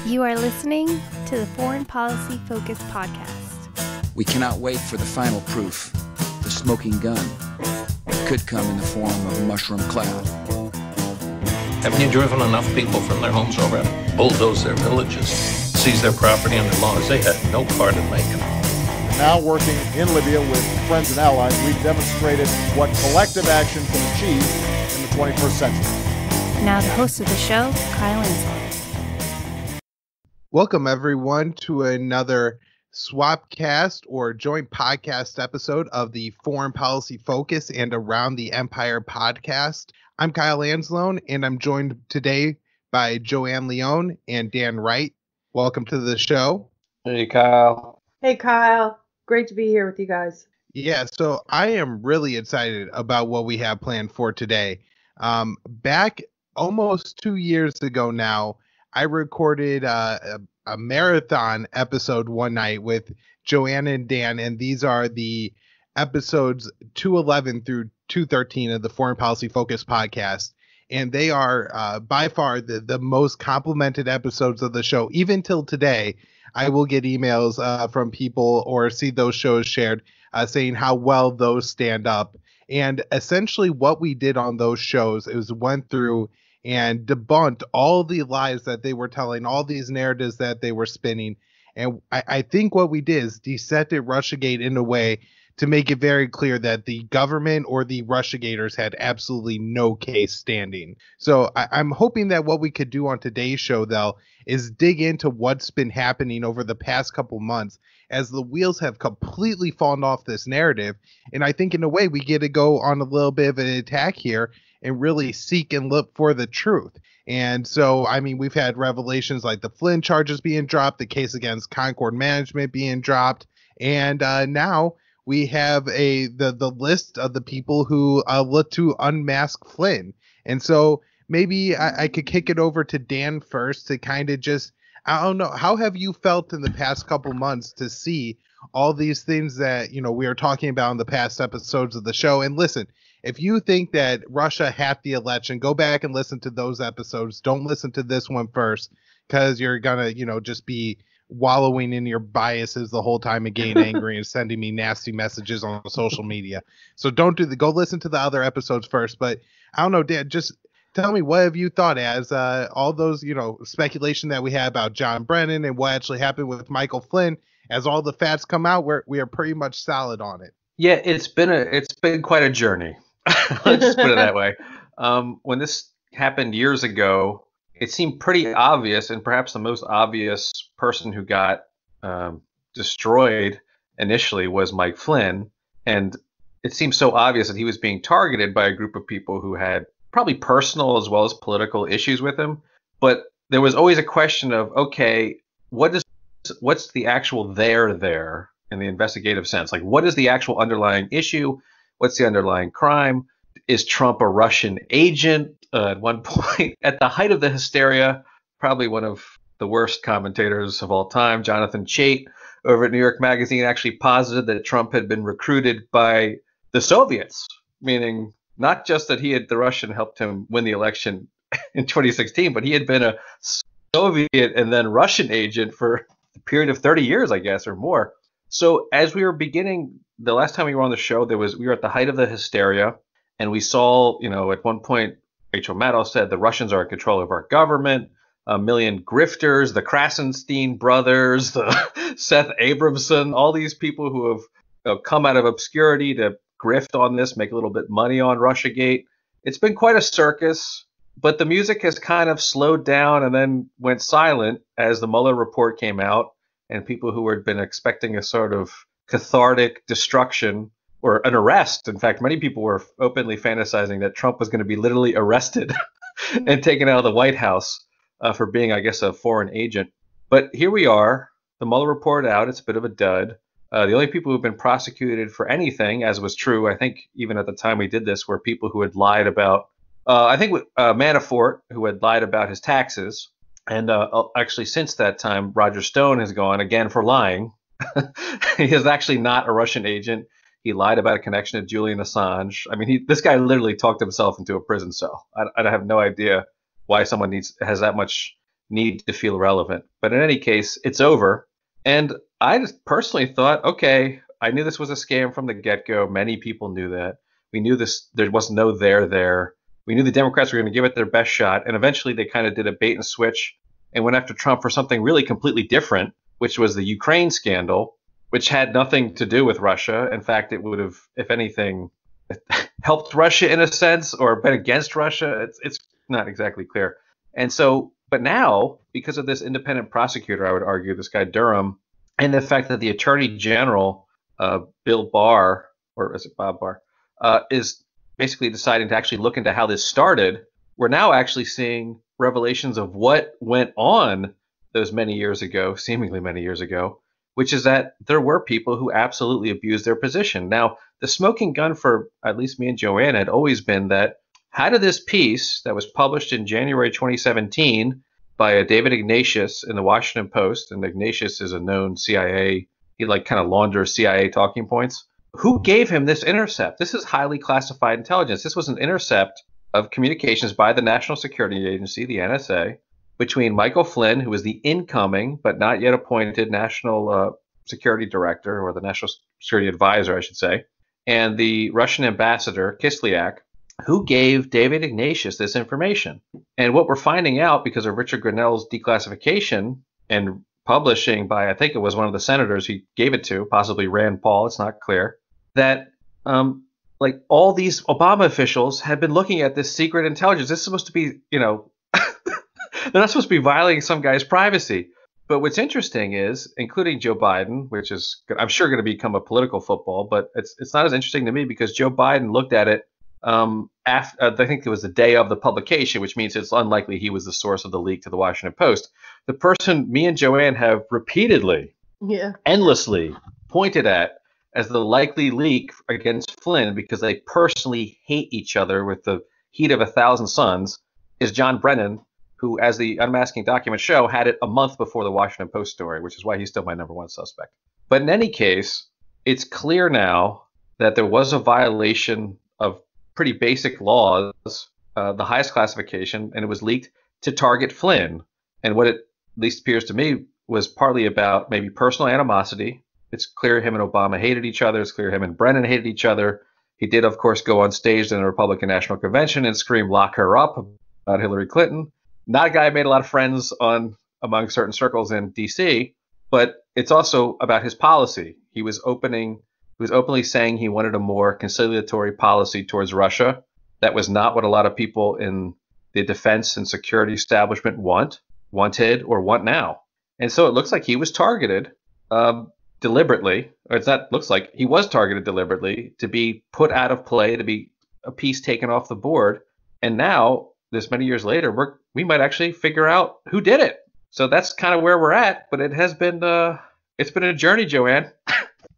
You are listening to the Foreign Policy Focus podcast. We cannot wait for the final proof. The smoking gun could come in the form of a mushroom cloud. Haven't you driven enough people from their homes already? Bulldoze their villages, seize their property under laws they had no part in making. Now working in Libya with friends and allies, we've demonstrated what collective action can achieve in the 21st century. Now the host of the show, Kyle Ansel. Welcome, everyone, to another Swapcast or joint podcast episode of the Foreign Policy Focus and Around the Empire podcast. I'm Kyle Ansel, and I'm joined today by Joanne Leon and Dan Wright. Welcome to the show. Hey, Kyle. Hey, Kyle. Great to be here with you guys. Yeah, so I am really excited about what we have planned for today. Back almost 2 years ago now, I recorded a marathon episode one night with Joanne and Dan, and these are the episodes 211 through 213 of the Foreign Policy Focus podcast. And they are by far the most complimented episodes of the show. Even till today, I will get emails from people or see those shows shared saying how well those stand up. And essentially what we did on those shows is went through and debunked all the lies that they were telling, all these narratives that they were spinning. And I think what we did is dissected Russiagate in a way to make it very clear that the government or the Russiagators had absolutely no case standing. So I'm hoping that what we could do on today's show, though, is dig into what's been happening over the past couple months as the wheels have completely fallen off this narrative. And I think in a way we get to go on a little bit of an attack here and really seek and look for the truth. And so, I mean, we've had revelations like the Flynn charges being dropped, the case against Concord Management being dropped, and now we have the list of the people who look to unmask Flynn. And so maybe I could kick it over to Dan first to kind of just, I don't know, how have you felt in the past couple months to see all these things that, you know, we are talking about in the past episodes of the show? And listen, if you think that Russia hacked the election, go back and listen to those episodes. Don't listen to this one first, because you're going to, you know, just be wallowing in your biases the whole time and getting angry and sending me nasty messages on social media. So don't do go listen to the other episodes first. But I don't know, Dan, just tell me, what have you thought as all those, you know, speculation that we had about John Brennan and what actually happened with Michael Flynn, as all the facts come out, we are pretty much solid on it. Yeah, it's been quite a journey. Let's just put it that way. When this happened years ago, it seemed pretty obvious, and perhaps the most obvious person who got destroyed initially was Mike Flynn. And it seemed so obvious that he was being targeted by a group of people who had probably personal as well as political issues with him. But there was always a question of, okay, what's the actual there in the investigative sense? Like, what is the actual underlying issue? What's the underlying crime? Is Trump a Russian agent? At one point, at the height of the hysteria, probably one of the worst commentators of all time, Jonathan Chait, over at New York Magazine, actually posited that Trump had been recruited by the Soviets, meaning not just that the Russian helped him win the election in 2016, but he had been a Soviet and then Russian agent for a period of 30 years, I guess, or more. So as we were beginning, the last time we were on the show, we were at the height of the hysteria, and we saw, you know, at one point, Rachel Maddow said the Russians are in control of our government, a million grifters, the Krasenstein brothers, the Seth Abramson, all these people who have come out of obscurity to grift on this, make a little bit money on Russiagate. It's been quite a circus, but the music has kind of slowed down and then went silent as the Mueller report came out, and people who had been expecting a sort of cathartic destruction or an arrest. In fact, many people were openly fantasizing that Trump was going to be literally arrested and taken out of the White House for being, I guess, a foreign agent. But here we are, the Mueller report out. It's a bit of a dud. The only people who've been prosecuted for anything, as was true, I think, even at the time we did this, were people who had lied about, Manafort, who had lied about his taxes. And actually, since that time, Roger Stone has gone again for lying. He is actually not a Russian agent. He lied about a connection to Julian Assange. I mean, this guy literally talked himself into a prison cell. I have no idea why someone has that much need to feel relevant. But in any case, it's over. And I just personally thought, okay, I knew this was a scam from the get-go. Many people knew that. We knew this. There was no there. We knew the Democrats were going to give it their best shot. And eventually they kind of did a bait and switch and went after Trump for something really completely different, which was the Ukraine scandal, which had nothing to do with Russia. In fact, it would have, if anything, helped Russia in a sense or been against Russia. It's not exactly clear. And so, but now, because of this independent prosecutor, I would argue, this guy Durham, and the fact that the Attorney General, Bill Barr, or is it Bob Barr, is basically deciding to actually look into how this started, we're now actually seeing revelations of what went on those many years ago, seemingly many years ago, which is that there were people who absolutely abused their position. Now, the smoking gun for at least me and Joanne had always been that how did this piece that was published in January 2017 by David Ignatius in the Washington Post, and Ignatius is a known CIA, he like kind of launders CIA talking points. Who gave him this intercept? This is highly classified intelligence. This was an intercept of communications by the National Security Agency, the NSA, between Michael Flynn, who was the incoming but not yet appointed National Security Director, or the National Security Advisor, I should say, and the Russian ambassador, Kislyak, who gave David Ignatius this information. And what we're finding out, because of Richard Grenell's declassification and publishing by, I think it was one of the senators he gave it to, possibly Rand Paul, it's not clear, that like all these Obama officials had been looking at this secret intelligence. This is supposed to be, they're not supposed to be violating some guy's privacy. But what's interesting is, including Joe Biden, which is, I'm sure, going to become a political football, but it's not as interesting to me because Joe Biden looked at it after, I think it was the day of the publication, which means it's unlikely he was the source of the leak to the Washington Post. The person me and Joanne have repeatedly, endlessly pointed at as the likely leak against Flynn because they personally hate each other with the heat of 1,000 suns is John Brennan, who, as the unmasking documents show, had it a month before the Washington Post story, which is why he's still my number one suspect. But in any case, it's clear now that there was a violation of pretty basic laws, the highest classification, and it was leaked to target Flynn. And what it at least appears to me was partly about maybe personal animosity. It's clear him and Obama hated each other. It's clear him and Brennan hated each other. He did, of course, go on stage in a Republican National Convention and scream, "Lock her up," about Hillary Clinton. Not a guy who made a lot of friends among certain circles in D.C., but it's also about his policy. He was openly saying he wanted a more conciliatory policy towards Russia. That was not what a lot of people in the defense and security establishment wanted, or want now. And so it looks like he was targeted deliberately, or it's not looks like, he was targeted deliberately to be put out of play, to be a piece taken off the board. And now, this many years later, we might actually figure out who did it. So that's kind of where we're at, but it has been it's been a journey, Joanne.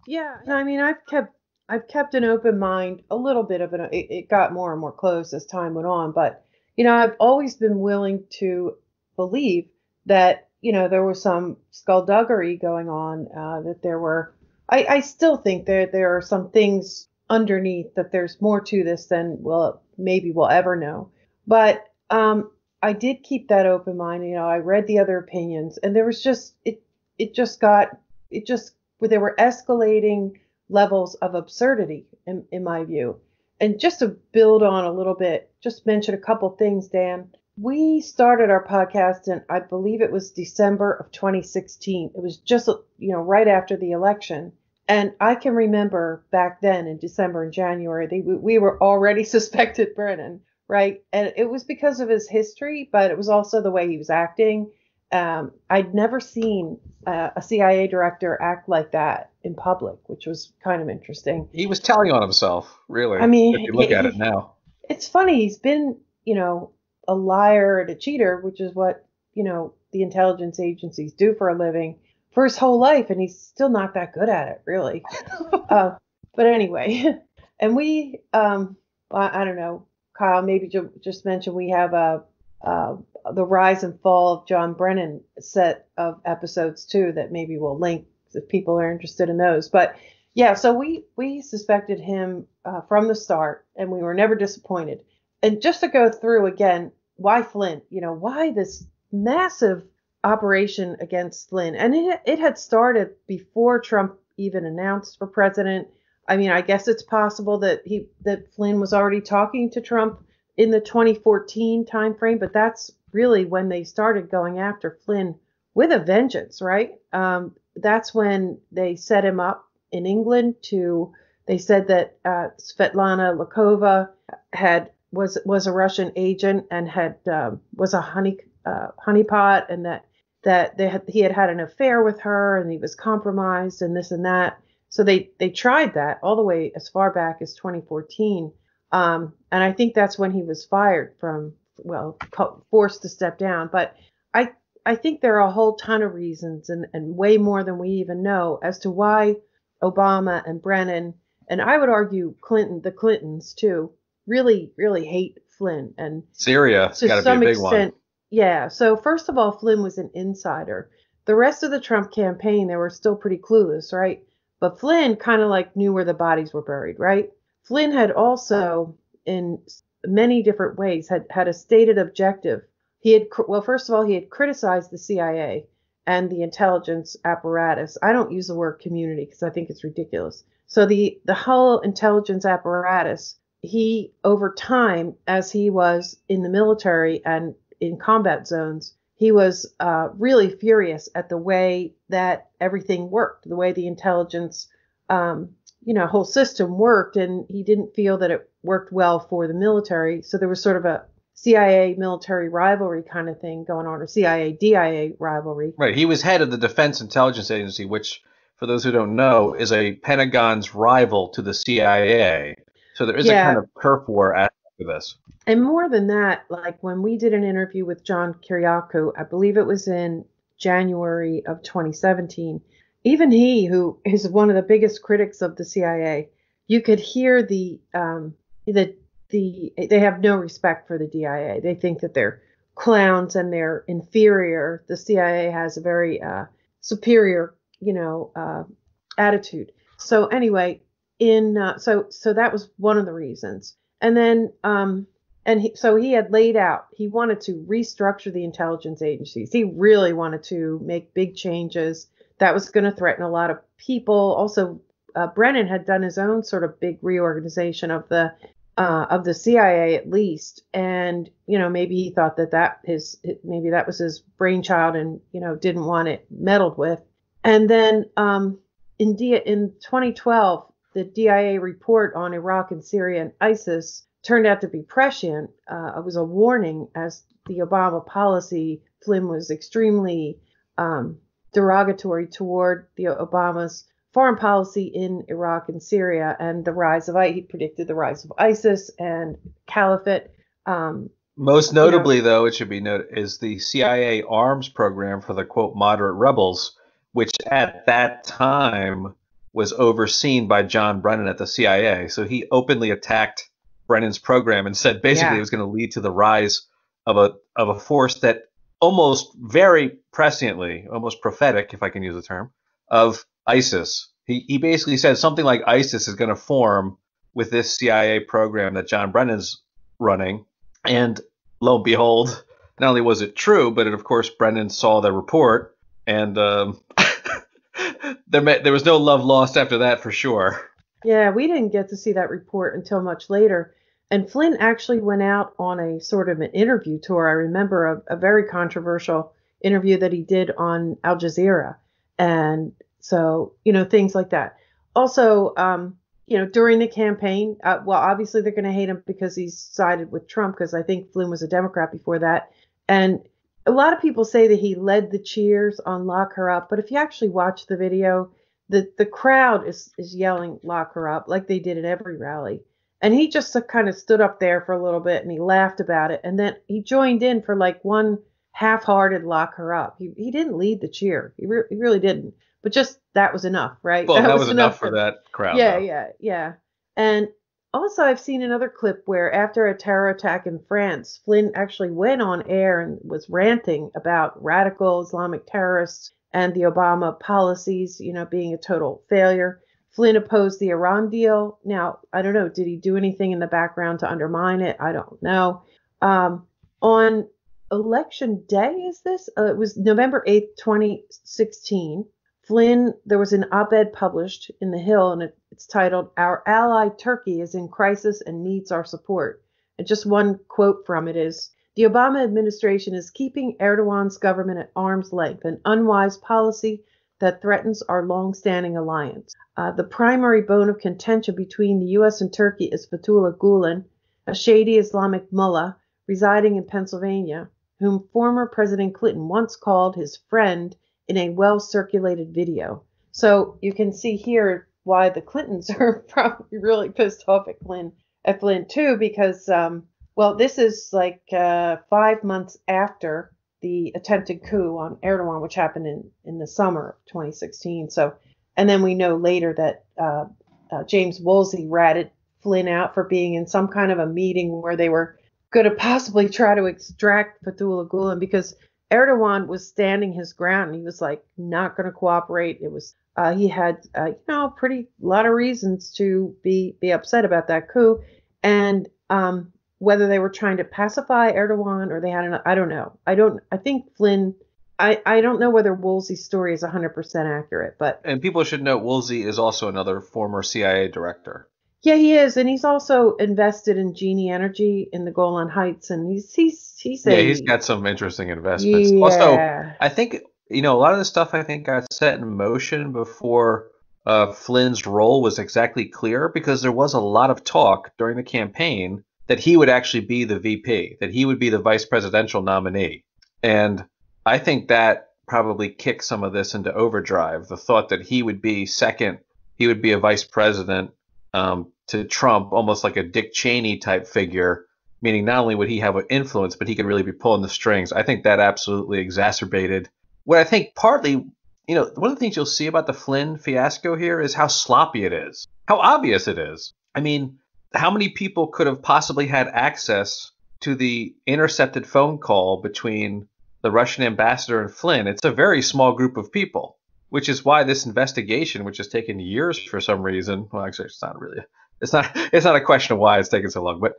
Yeah, I mean, I've kept an open mind, a little bit of it got more and more closed as time went on, but I've always been willing to believe that there was some skullduggery going on, that there were. I still think that there are some things underneath, that there's more to this than maybe we'll ever know. But I did keep that open mind. I read the other opinions, and there was there were escalating levels of absurdity in my view. And just to build on a little bit, just mention a couple things, Dan. We started our podcast in, I believe it was December of 2016. It was just, right after the election. And I can remember back then in December and January, we were already suspected Brennan, right? And it was because of his history, but it was also the way he was acting. I'd never seen a CIA director act like that in public, which was kind of interesting. He was telling on himself, really. I mean, if you look at it now. It's funny. He's been, a liar and a cheater, which is what, the intelligence agencies do for a living, for his whole life. And he's still not that good at it, really. But anyway, and we, I don't know, Kyle, maybe just mention we have the rise and fall of John Brennan set of episodes too that maybe we'll link if people are interested in those. But yeah, so we suspected him from the start, and we were never disappointed. And just to go through again, why Flynn? Why this massive operation against Flynn. And it had started before Trump even announced for president. I mean, I guess it's possible that Flynn was already talking to Trump in the 2014 timeframe, but that's really when they started going after Flynn with a vengeance, right? That's when they set him up in England they said that Svetlana Lakova was a Russian agent and was a honeypot, and that he had an affair with her, and he was compromised, and this and that. So they tried that all the way as far back as 2014, and I think that's when he was fired forced to step down. But I think there are a whole ton of reasons, and way more than we even know, as to why Obama and Brennan, and I would argue the Clintons too, really, really hate Flynn. And Syria's got to be a big one. Yeah. So first of all, Flynn was an insider. The rest of the Trump campaign, they were still pretty clueless, right? But Flynn kind of like knew where the bodies were buried, right? Flynn had also, in many different ways, had a stated objective. First of all, he had criticized the CIA and the intelligence apparatus. I don't use the word community because I think it's ridiculous. So the whole intelligence apparatus, he, over time, as he was in the military and in combat zones, he was really furious at the way that everything worked, the way the intelligence, whole system worked, and he didn't feel that it worked well for the military. So there was sort of a CIA military rivalry kind of thing going on, or CIA DIA rivalry. Right. He was head of the Defense Intelligence Agency, which, for those who don't know, is a Pentagon's rival to the CIA. So there is a kind of turf war aspect to this. And more than that, like when we did an interview with John Kiriakou, I believe it was in January of 2017, even he, who is one of the biggest critics of the CIA, you could hear they have no respect for the DIA. They think that they're clowns and they're inferior. The CIA has a very superior, attitude. So anyway, so that was one of the reasons. And then so he had laid out, he wanted to restructure the intelligence agencies. He really wanted to make big changes. That was going to threaten a lot of people. Also, Brennan had done his own sort of big reorganization of the CIA, at least, and maybe he thought that maybe that was his brainchild, and didn't want it meddled with. And then in 2012, the DIA report on Iraq and Syria and ISIS turned out to be prescient. It was a warning as the Obama policy. Flynn was extremely derogatory toward the Obama's foreign policy in Iraq and Syria, and he predicted the rise of ISIS and caliphate. Most notably, though, it should be noted, is the CIA arms program for the, quote, moderate rebels, which at that time was overseen by John Brennan at the CIA. So he openly attacked Brennan's program and said basically it was going to lead to the rise of a force that almost very presciently, almost prophetic, if I can use the term, of ISIS. He basically said something like ISIS is going to form with this CIA program that John Brennan's running. And lo and behold, not only was it true, but of course Brennan saw the report, and there was no love lost after that, for sure. Yeah, we didn't get to see that report until much later. And Flynn actually went out on a sort of an interview tour. I remember a very controversial interview that he did on Al Jazeera. And so, things like that. Also, during the campaign, obviously they're going to hate him because he's sided with Trump, because I think Flynn was a Democrat before that. And a lot of people say that he led the cheers on Lock Her Up. But if you actually watch the video, the crowd is yelling Lock Her Up like they did at every rally. And he just kind of stood up there for a little bit and he laughed about it. And then he joined in for like one half-hearted Lock Her Up. He didn't lead the cheer. He really didn't. But just that was enough, right? Well, that was enough for that crowd. Yeah. And also I've seen another clip where after a terror attack in France, Flynn actually went on air and was ranting about radical Islamic terrorists and the Obama policies, being a total failure. Flynn opposed the Iran deal. Now, I don't know, did he do anything in the background to undermine it? I don't know. On election day is this? It was November 8th, 2016. There was an op-ed published in The Hill, and it's titled, "Our Ally Turkey is in Crisis and Needs Our Support." And just one quote from it is, "The Obama administration is keeping Erdogan's government at arm's length, an unwise policy that threatens our long-standing alliance. The primary bone of contention between the U.S. and Turkey is Fethullah Gulen, a shady Islamic mullah residing in Pennsylvania, whom former President Clinton once called his friend in a well-circulated video." So you can see here why the Clintons are probably really pissed off at Flynn too, because, this is like 5 months after the attempted coup on Erdogan, which happened in the summer of 2016. So, and then we know later that James Woolsey ratted Flynn out for being in some kind of a meeting where they were going to possibly try to extract Fethullah Gulen, because Erdogan was standing his ground and he was like not going to cooperate. It was he had pretty lot of reasons to be upset about that coup, and whether they were trying to pacify Erdogan or they had I don't know. I think Flynn. I don't know whether Woolsey's story is 100% accurate, but And people should note Woolsey is also another former CIA director. yeah, he is, and he's also invested in Genie Energy in the Golan Heights, and he's got some interesting investments. Yeah. Also, I think a lot of the stuff I think got set in motion before Flynn's role was exactly clear, because there was a lot of talk during the campaign that he would actually be the VP, that he would be the vice presidential nominee, and I think that probably kicked some of this into overdrive. The thought that he would be second, he would be a vice president to Trump, almost like a Dick Cheney type figure, meaning not only would he have an influence, but he could really be pulling the strings. I think that absolutely exacerbated what I think partly, one of the things you'll see about the Flynn fiasco here is how sloppy it is, how obvious it is. I mean, how many people could have possibly had access to the intercepted phone call between the Russian ambassador and Flynn? It's a very small group of people, which is why this investigation, which has taken years for some reason, well, actually, it's not a question of why it's taken so long, but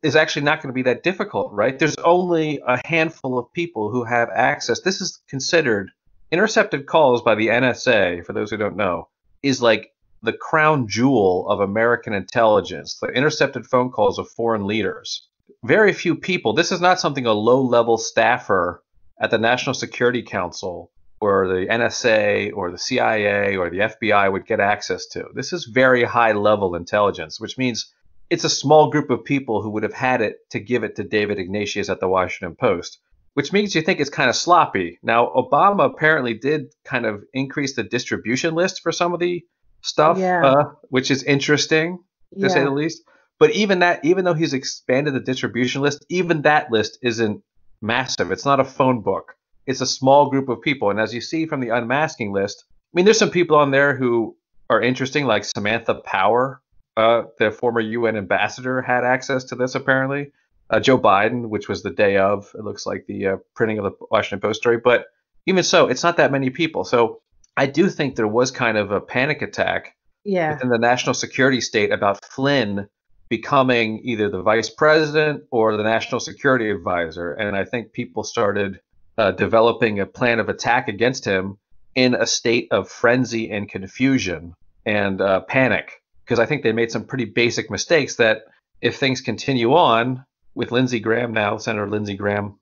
is actually not going to be that difficult, right? There's only a handful of people who have access. This is considered, intercepted calls by the NSA, for those who don't know, is like the crown jewel of American intelligence, the intercepted phone calls of foreign leaders. Very few people, this is not something a low-level staffer at the National Security Council or the NSA or the CIA or the FBI would get access to. This is very high-level intelligence, which means it's a small group of people who would have had it to give it to David Ignatius at the Washington Post, which means you think it's kind of sloppy. Now, Obama apparently did kind of increase the distribution list for some of the stuff, which is interesting, to say the least. But even though he's expanded the distribution list, even that list isn't massive. It's not a phone book. It's a small group of people. And as you see from the unmasking list, I mean, there's some people on there who are interesting, like Samantha Power, the former UN ambassador, had access to this apparently. Joe Biden, which was the day of, it looks like, the printing of the Washington Post story. But even so, it's not that many people. So I do think there was kind of a panic attack within the national security state about Flynn becoming either the vice president or the national security advisor. And I think people started developing a plan of attack against him in a state of frenzy and confusion and panic, because I think they made some pretty basic mistakes that if things continue on with Lindsey Graham now, Senator Lindsey Graham,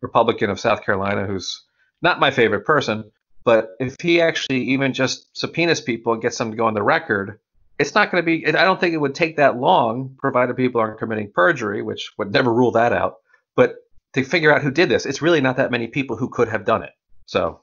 Republican of South Carolina, who's not my favorite person, but if he actually even just subpoenas people and gets them to go on the record, it's not going to be, I don't think it would take that long, provided people aren't committing perjury, which would never rule that out. But to figure out who did this, it's really not that many people who could have done it. So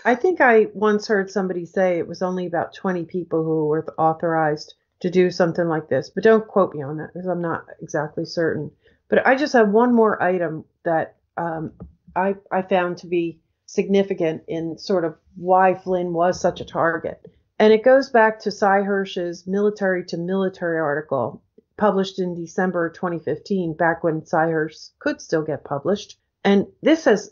I think I once heard somebody say it was only about 20 people who were authorized to do something like this. But don't quote me on that, because I'm not exactly certain. But I just have one more item that I found to be significant in sort of why Flynn was such a target. And it goes back to Cy Hirsch's Military to Military article published in December 2015, back when Cy Hirsch could still get published. And this is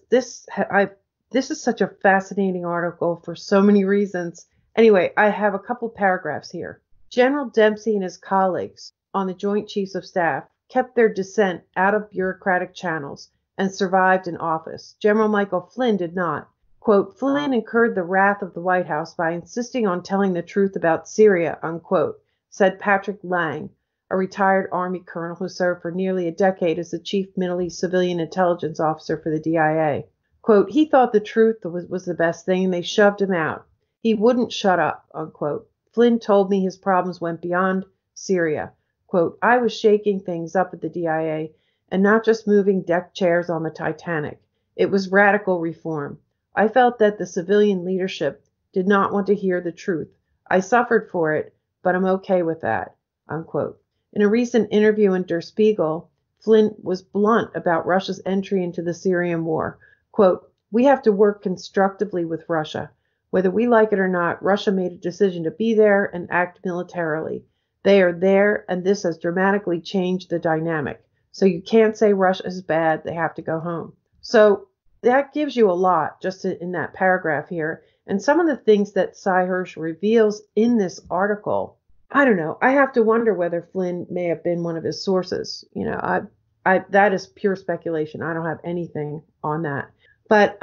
such a fascinating article for so many reasons. Anyway, I have a couple paragraphs here. General Dempsey and his colleagues on the Joint Chiefs of Staff kept their dissent out of bureaucratic channels and survived in office. General Michael Flynn did not. Quote, Flynn incurred the wrath of the White House by insisting on telling the truth about Syria, unquote, said Patrick Lang, a retired Army colonel who served for nearly a decade as the chief Middle East civilian intelligence officer for the DIA. Quote, he thought the truth was the best thing, and they shoved him out. He wouldn't shut up, unquote. Flynn told me his problems went beyond Syria. Quote, I was shaking things up at the DIA and not just moving deck chairs on the Titanic. It was radical reform. I felt that the civilian leadership did not want to hear the truth. I suffered for it, but I'm okay with that, unquote. In a recent interview in Der Spiegel, Flynn was blunt about Russia's entry into the Syrian war. Quote, we have to work constructively with Russia. Whether we like it or not, Russia made a decision to be there and act militarily. They are there, and this has dramatically changed the dynamic. So you can't say Russia is bad. They have to go home. So that gives you a lot just in that paragraph here. And some of the things that Cy Hirsch reveals in this article, I don't know. I have to wonder whether Flynn may have been one of his sources. You know, that is pure speculation. I don't have anything on that. But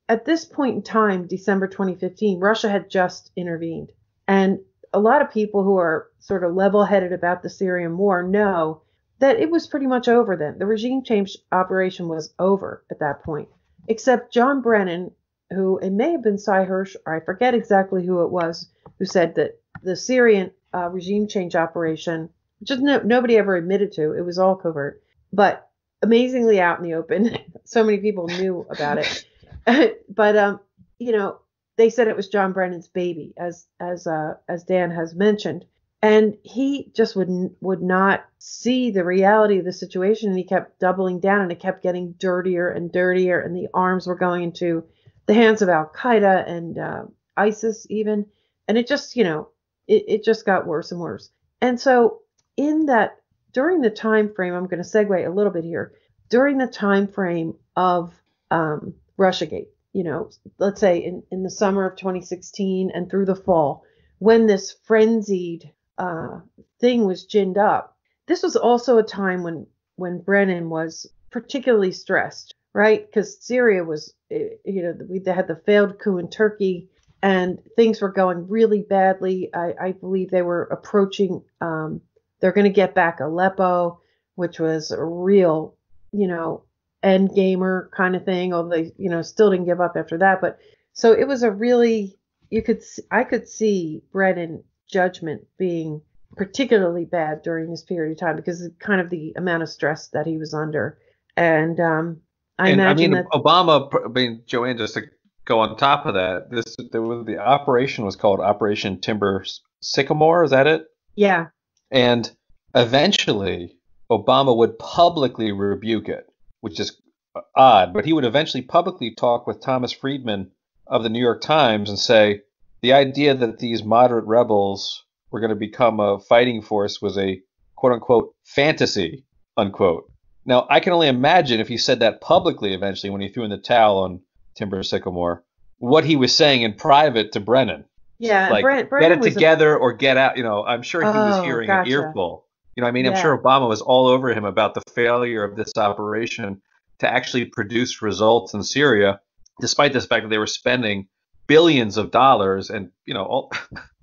at this point in time, December 2015, Russia had just intervened. And a lot of people who are sort of level-headed about the Syrian war know that it was pretty much over then. The regime change operation was over at that point, except John Brennan, who it may have been Cy Hirsch, or I forget exactly who it was, who said that the Syrian regime change operation, just nobody ever admitted to, it was all covert, but amazingly out in the open. So many people knew about it. But you know, they said it was John Brennan's baby, as Dan has mentioned, and he just would not see the reality of the situation, and he kept doubling down, and it kept getting dirtier and dirtier, and the arms were going into the hands of Al Qaeda and ISIS even, and it just, you know, it just got worse and worse. And so during the time frame, I'm going to segue a little bit here, during the time frame of Russiagate, you know, let's say in the summer of 2016 and through the fall, when this frenzied thing was ginned up, this was also a time when Brennan was particularly stressed, right? Because Syria was, you know, they had the failed coup in Turkey, and things were going really badly. I believe they were approaching, they're going to get back Aleppo, which was a real, you know, end gamer kind of thing, although they, you know, still didn't give up after that. But so it was a really, I could see Brennan judgment being particularly bad during this period of time because of kind of the amount of stress that he was under. And I imagine that Obama, Joanne, just to go on top of that, the operation was called Operation Timber Sycamore. Is that it? Yeah. And eventually Obama would publicly rebuke it, which is odd, but he would eventually publicly talk with Thomas Friedman of the New York Times and say the idea that these moderate rebels were going to become a fighting force was a quote-unquote fantasy, unquote. Now, I can only imagine if he said that publicly eventually when he threw in the towel on Timber Sycamore, what he was saying in private to Brennan. Yeah, like, Brennan get it together or get out. You know, I'm sure he was hearing an earful. You know, I mean, I'm sure Obama was all over him about the failure of this operation to actually produce results in Syria, despite the fact that they were spending billions of dollars. And, you know,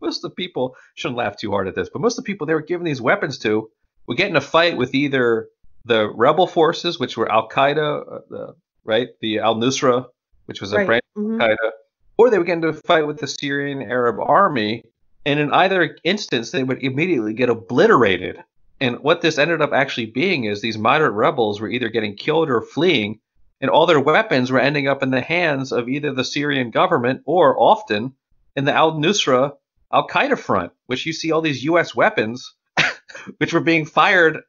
most of the people, shouldn't laugh too hard at this, but most of the people they were giving these weapons to would get in a fight with either the rebel forces, which were Al Qaeda, the Al Nusra, which was a branch of Al Qaeda, or they would get into a fight with the Syrian Arab army. And in either instance, they would immediately get obliterated. And what this ended up actually being is these moderate rebels were either getting killed or fleeing, and all their weapons were ending up in the hands of either the Syrian government or often in the al-Nusra al-Qaeda front, which you see all these U.S. weapons which were being fired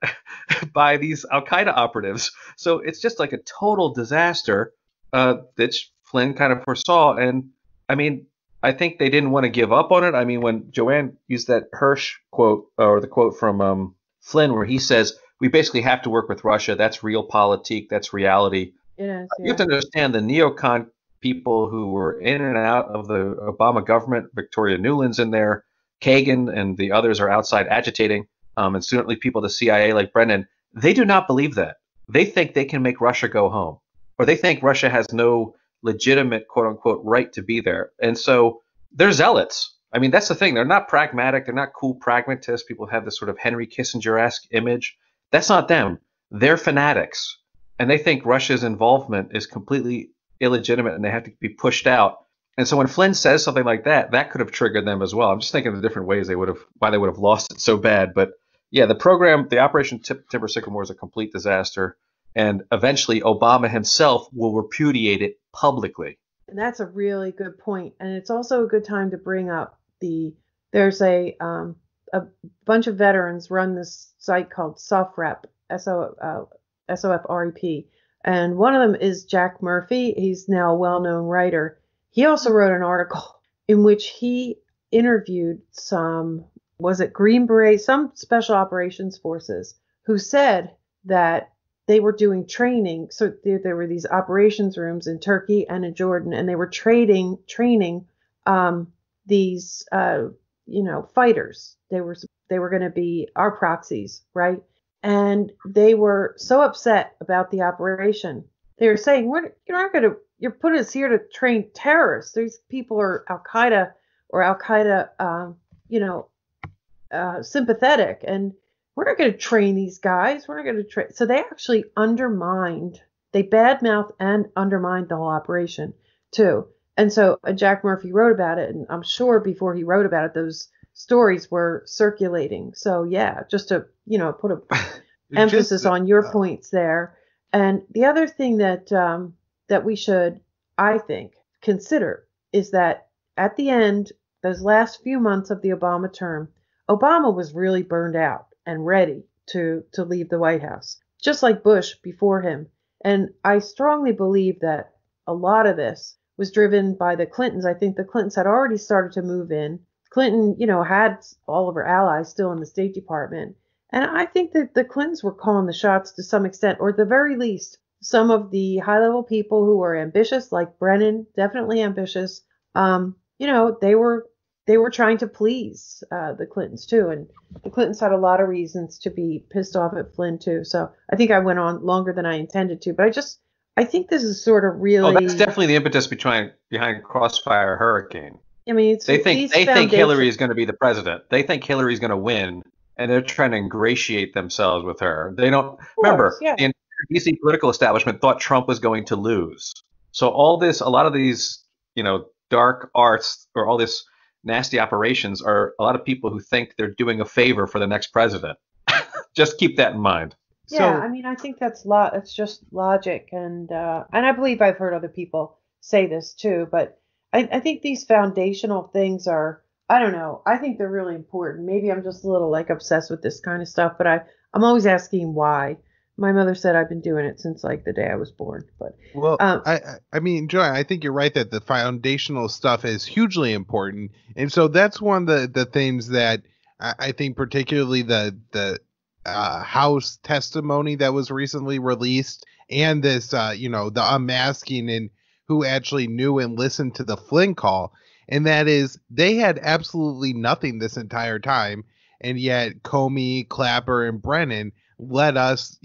by these al-Qaeda operatives. So it's just like a total disaster that Flynn kind of foresaw. And I mean, I think they didn't want to give up on it. I mean, when Joanne used that Hirsch quote, or the quote from Flynn, where he says, we basically have to work with Russia. That's realpolitik. That's reality. It is, You have to understand the neocon people who were in and out of the Obama government. Victoria Nuland's in there. Kagan and the others are outside agitating. And certainly people at the CIA like Brennan, they do not believe that. They think they can make Russia go home. or they think Russia has no legitimate quote unquote right to be there. And so they're zealots. I mean, that's the thing. They're not pragmatic. They're not cool pragmatists. People have this sort of Henry Kissinger-esque image. That's not them. They're fanatics. And they think Russia's involvement is completely illegitimate and they have to be pushed out. And so when Flynn says something like that, that could have triggered them as well. I'm just thinking of the different ways why they would have lost it so bad. But yeah, the Operation Timber Sycamore is a complete disaster. And eventually Obama himself will repudiate it publicly. And that's a really good point. And it's also a good time to bring up there's a bunch of veterans run this site called SOFREP, SOFREP. And one of them is Jack Murphy. He's now a well-known writer. He also wrote an article in which he interviewed some Green Beret, some special operations forces, who said that they were doing training. So there were these operations rooms in Turkey and in Jordan, and they were training these fighters. They were going to be our proxies, right? And they were so upset about the operation. They were saying, you're putting us here to train terrorists. These people are Al-Qaeda or Al-Qaeda, sympathetic. And we're not going to train these guys. We're not going to train. So they actually they badmouthed and undermined the whole operation too. And so Jack Murphy wrote about it. And I'm sure before he wrote about it, those stories were circulating. So yeah, just to, put a emphasis on your points there. And the other thing that we should, I think, consider is that at the end, those last few months of the Obama term, Obama was really burned out and ready to leave the White House, just like Bush before him. And I strongly believe that a lot of this was driven by the Clintons. I think the Clintons had already started to move in. Clinton, had all of her allies still in the State Department. And I think that the Clintons were calling the shots to some extent, or at the very least, some of the high-level people who were ambitious, like Brennan, definitely ambitious, they were trying to please the Clintons too. And the Clintons had a lot of reasons to be pissed off at Flynn too. So I think I went on longer than I intended to, but I think this is sort of really. Oh, that's definitely the impetus behind Crossfire Hurricane. I mean, they think Hillary is going to be the president. They think Hillary is going to win, and they're trying to ingratiate themselves with her. They don't remember the entire DC political establishment thought Trump was going to lose. So a lot of these, dark arts or all this nasty operations are a lot of people who think they're doing a favor for the next president. Just keep that in mind. Yeah, I think it's just logic, and I believe I've heard other people say this too, but I think these foundational things are, I don't know, I think they're really important. Maybe I'm just a little obsessed with this kind of stuff, but I'm always asking why. My mother said I've been doing it since the day I was born. But Joanne, I think you're right that the foundational stuff is hugely important, and so that's one of the things that I think, particularly the House testimony that was recently released, and this the unmasking and who actually knew and listened to the Flynn call, and that is they had absolutely nothing this entire time, and yet Comey, Clapper, and Brennan led us,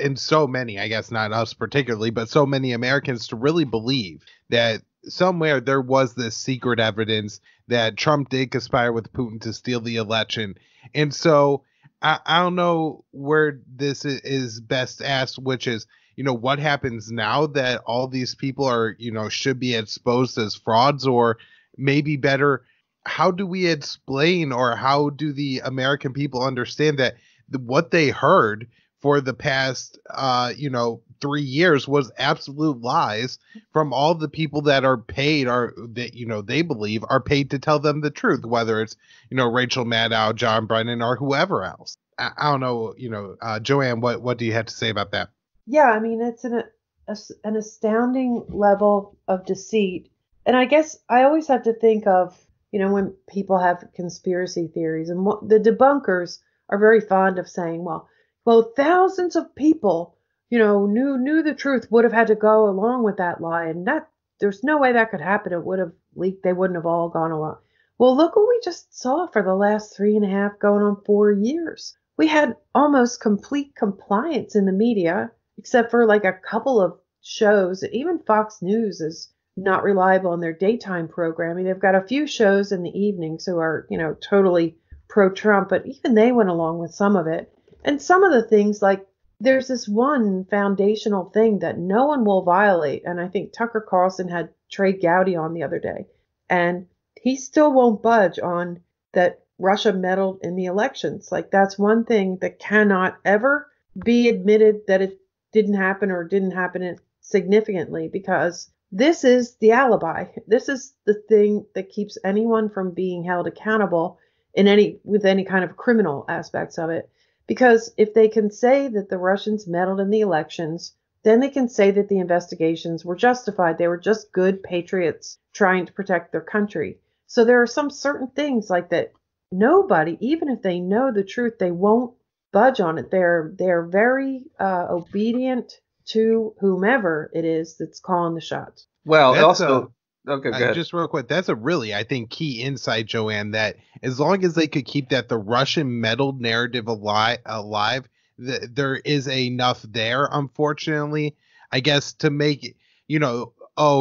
and so many, I guess not us particularly, but so many Americans to really believe that somewhere there was this secret evidence that Trump did conspire with Putin to steal the election. And so I don't know where this is best asked, which is, what happens now that all these people are, should be exposed as frauds, or maybe better, how do we explain, or how do the American people understand that what they heard for the past, 3 years was absolute lies from all the people that are paid, or that, they believe are paid to tell them the truth, whether it's, Rachel Maddow, John Brennan, or whoever else. I don't know, Joanne, what do you have to say about that? Yeah, it's an astounding level of deceit. And I guess I always have to think of, when people have conspiracy theories, and the debunkers are very fond of saying, well, thousands of people, knew the truth, would have had to go along with that lie. And there's no way that could happen. It would have leaked. They wouldn't have all gone along. Well, look what we just saw for the last 3.5 going on 4 years. We had almost complete compliance in the media, except for a couple of shows, even Fox News is not reliable in their daytime programming. They've got a few shows in the evenings who are, totally pro-Trump, but even they went along with some of it. And some of the things, like there's this one foundational thing that no one will violate. And I think Tucker Carlson had Trey Gowdy on the other day, and he still won't budge on that Russia meddled in the elections. Like, that's one thing that cannot ever be admitted that it didn't happen or didn't happen significantly, because this is the alibi. This is the thing that keeps anyone from being held accountable with any kind of criminal aspects of it. Because if they can say that the Russians meddled in the elections, then they can say that the investigations were justified. They were just good patriots trying to protect their country. So there are some certain things like that. Nobody, even if they know the truth, they won't budge on it. They're very obedient to whomever it is that's calling the shots. Well, That's also, okay, go ahead. just real quick, that's a really, I think, key insight, Joanne, that as long as they could keep that the Russian meddled narrative alive, there is enough there, unfortunately, I guess, to make it,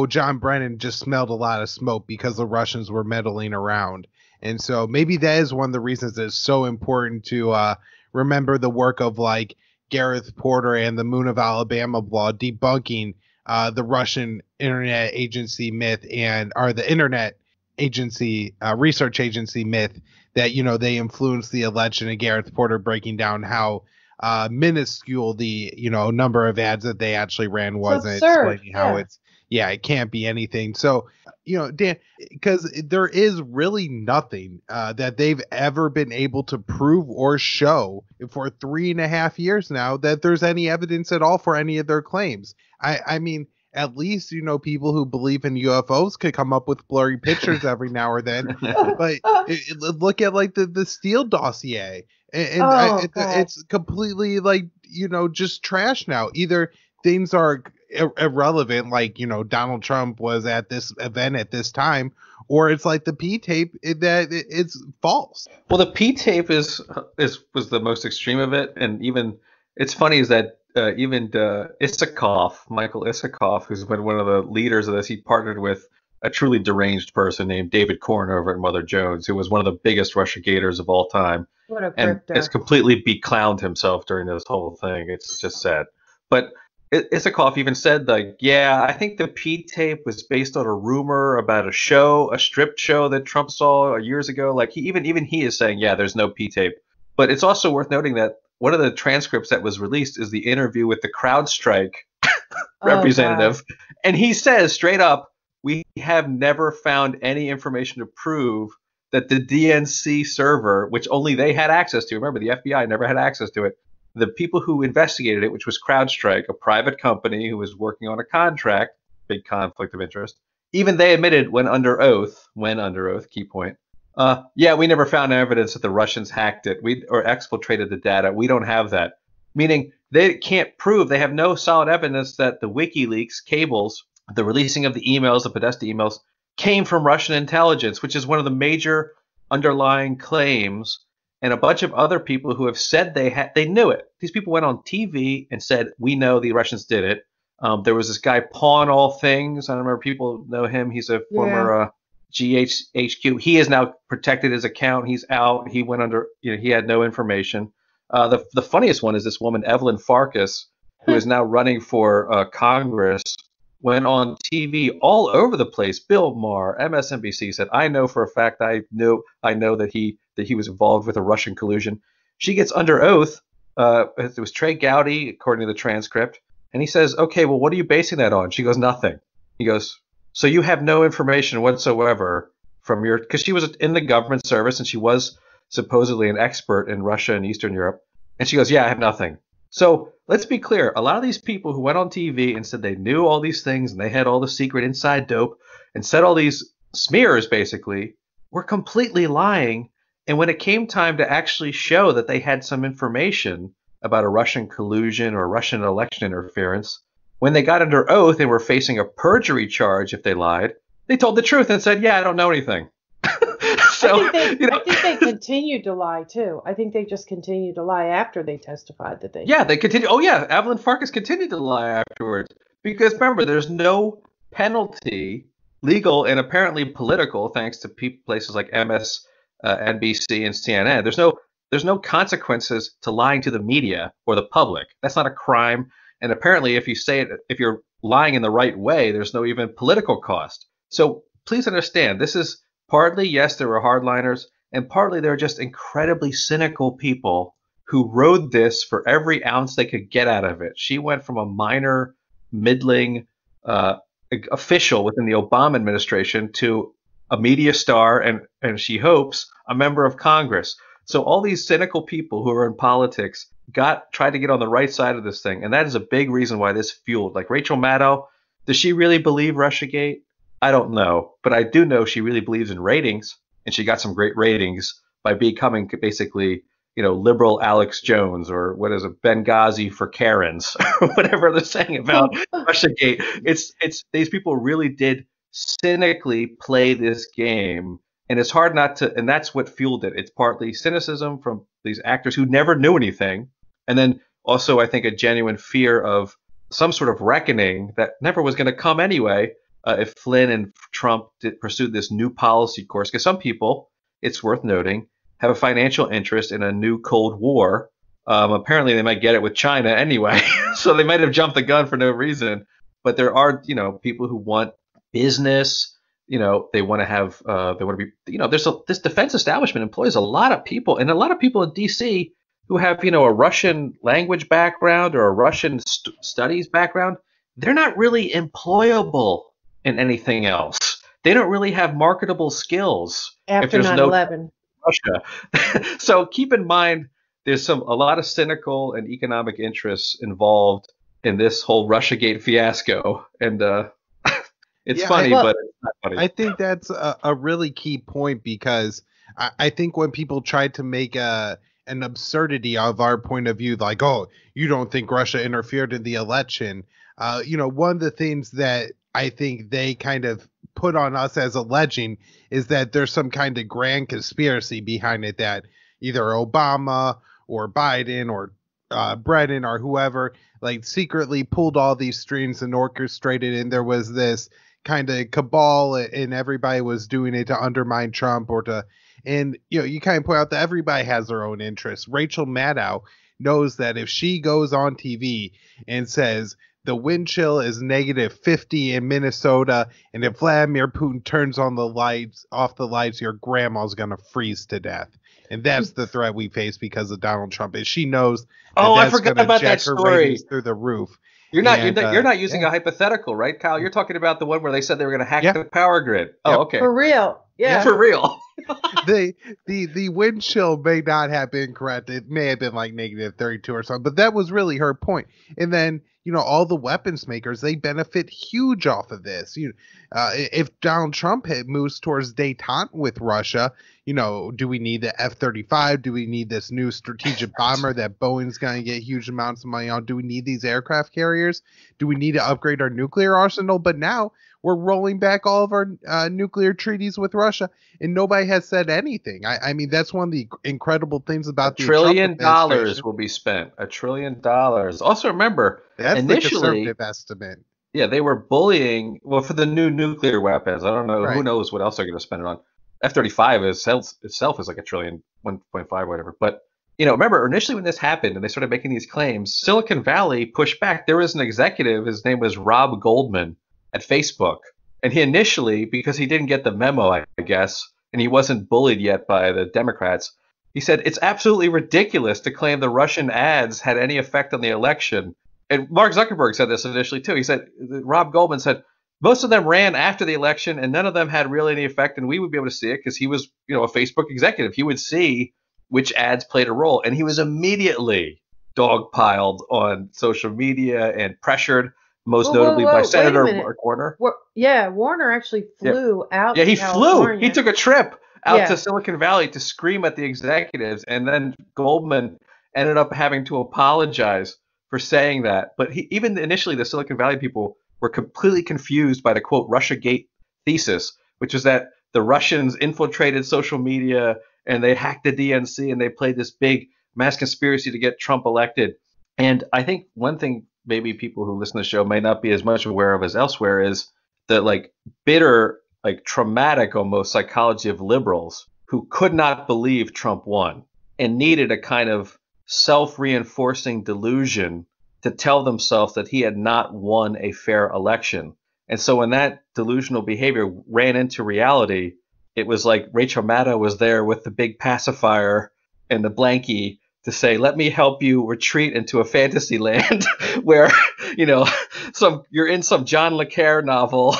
John Brennan just smelled a lot of smoke because the Russians were meddling around. And so maybe that is one of the reasons that it's so important to remember the work of like Gareth Porter and the Moon of Alabama blog debunking the Russian internet agency myth the internet agency research agency myth that, they influenced the election, and Gareth Porter breaking down how minuscule the, number of ads that they actually ran was, and explaining how it can't be anything. So, Dan, because there is really nothing that they've ever been able to prove or show for 3.5 years now that there's any evidence at all for any of their claims. I mean, at least, people who believe in UFOs could come up with blurry pictures every now or then. But look at like the Steele dossier. It's completely like, just trash now. Either things are irrelevant, like, Donald Trump was at this event at this time, or it's like the P tape that it's false. Well, the P tape was the most extreme of it, and even it's funny is that Michael Isikoff, who's been one of the leaders of this, he partnered with a truly deranged person named David Korn over at Mother Jones, who was one of the biggest Russiagators of all time. What a and crypto. has completely beclowned himself during this whole thing. It's just sad. But Isikoff even said, like, yeah, I think the P tape was based on a rumor about a strip show that Trump saw years ago. Like, even he is saying, yeah, there's no P tape. But it's also worth noting that one of the transcripts that was released is the interview with the CrowdStrike representative. And he says straight up, we have never found any information to prove that the DNC server, which only they had access to, remember, the FBI never had access to it, the people who investigated it, which was CrowdStrike, a private company who was working on a contract, big conflict of interest, even they admitted when under oath, key point, yeah, we never found evidence that the Russians hacked it or exfiltrated the data. We don't have that. Meaning they can't prove, they have no solid evidence that the WikiLeaks cables, the releasing of the emails, the Podesta emails, came from Russian intelligence, which is one of the major underlying claims. And a bunch of other people who have said they knew it. These people went on TV and said, we know the Russians did it. There was this guy, Pawn All Things. I don't remember, people know him. He's a former GHQ. He has now protected his account. He's out. He went under, he had no information. The funniest one is this woman, Evelyn Farkas, who is now running for Congress, went on TV all over the place. Bill Maher, MSNBC, said, I know for a fact, I know that he was involved with a Russian collusion. She gets under oath. It was Trey Gowdy, according to the transcript. And he says, okay, well, what are you basing that on? She goes, nothing. He goes, so you have no information whatsoever from because she was in the government service and she was supposedly an expert in Russia and Eastern Europe. And she goes, yeah, I have nothing. So let's be clear. A lot of these people who went on TV and said they knew all these things and they had all the secret inside dope and said all these smears, basically, were completely lying. And when it came time to actually show that they had some information about a Russian collusion or Russian election interference, when they got under oath and were facing a perjury charge if they lied, they told the truth and said, yeah, I don't know anything. So, I think they continued to lie, too. I think they just continued to lie after they testified that they... Yeah, they continued. Oh, yeah, Evelyn Farkas continued to lie afterwards. Because remember, there's no penalty, legal and apparently political, thanks to places like NBC and CNN. There's no consequences to lying to the media or the public. That's not a crime. And apparently, if you're lying in the right way, there's no even political cost. So please understand, this is partly, yes, there were hardliners, and partly they're just incredibly cynical people who rode this for every ounce they could get out of it. She went from a minor, middling official within the Obama administration to a media star and she hopes a member of Congress. So all these cynical people who are in politics tried to get on the right side of this thing, and that is a big reason why this fueled. Like Rachel Maddow, does she really believe Russiagate? I don't know, but I do know she really believes in ratings, and she got some great ratings by becoming basically, liberal Alex Jones, or what is it, Benghazi for Karens, or whatever they're saying about Russiagate. It's these people really did cynically play this game, and it's hard not to, and that's what fueled it. It's partly cynicism from these actors who never knew anything, and then also I think a genuine fear of some sort of reckoning that never was going to come anyway if Flynn and Trump pursued this new policy course. Because some people, it's worth noting, have a financial interest in a new Cold War. Apparently they might get it with China anyway, so they might have jumped the gun for no reason. But there are, people who want business. They want to have, they want to be, this defense establishment employs a lot of people, and a lot of people in D.C. who have, a Russian language background or a Russian studies background. They're not really employable in anything else. They don't really have marketable skills after 9/11. Russia. So keep in mind, there's a lot of cynical and economic interests involved in this whole Russiagate fiasco, and it's funny, but it's not funny. I think that's a really key point, because I think when people try to make an absurdity of our point of view, like, oh, you don't think Russia interfered in the election, one of the things that I think they kind of put on us as alleging is that there's some kind of grand conspiracy behind it, that either Obama or Biden or Brennan or whoever like secretly pulled all these strings and orchestrated, and there was this kind of cabal and everybody was doing it to undermine Trump and you kind of point out that everybody has their own interests. Rachel Maddow knows that if she goes on TV and says the wind chill is -50 in Minnesota, and if Vladimir Putin turns on off the lights, your grandma's going to freeze to death. And that's the threat we face because of Donald Trump. And she knows I forgot about that her story ratings through the roof. You're not using a hypothetical, right, Kyle? You're talking about the one where they said they were going to hack the power grid. Oh, okay. For real. Yeah. For real. The wind chill may not have been correct. It may have been like -32 or something, but that was really her point. And then, all the weapons makers, they benefit huge off of this. If Donald Trump moves towards détente with Russia, do we need the F-35? Do we need this new strategic bomber that Boeing's going to get huge amounts of money on? Do we need these aircraft carriers? Do we need to upgrade our nuclear arsenal? But now we're rolling back all of our nuclear treaties with Russia, and nobody has said anything. I mean, that's one of the incredible things about the Trump $1 trillion will be spent. $1 trillion. Also, remember, that's initially, the conservative estimate. Yeah, they were bullying. Well, for the new nuclear weapons, I don't know. Right. Who knows what else they're going to spend it on? F-35 itself is like $1 trillion, 1.5, whatever. But remember, initially when this happened and they started making these claims, Silicon Valley pushed back. There was an executive. His name was Rob Goldman at Facebook, and he initially, because he didn't get the memo, I guess, and he wasn't bullied yet by the Democrats, he said it's absolutely ridiculous to claim the Russian ads had any effect on the election. And Mark Zuckerberg said this initially too. He said, Rob Goldman said, most of them ran after the election and none of them had really any effect, and we would be able to see it because he was, a Facebook executive. He would see which ads played a role, and he was immediately dogpiled on social media and pressured, most notably by Senator Mark Warner. Warner actually flew out to California. He took a trip out to Silicon Valley to scream at the executives, and then Goldman ended up having to apologize for saying that. But even initially, the Silicon Valley people were completely confused by the, quote, Russiagate thesis, which is that the Russians infiltrated social media and they hacked the DNC and they played this big mass conspiracy to get Trump elected. And I think one thing maybe people who listen to the show may not be as much aware of as elsewhere is the like bitter, like traumatic almost psychology of liberals who could not believe Trump won and needed a kind of self-reinforcing delusion to tell themselves that he had not won a fair election. And so when that delusional behavior ran into reality, it was like Rachel Maddow was there with the big pacifier and the blankie to say, let me help you retreat into a fantasy land where, you're in some John le Carre novel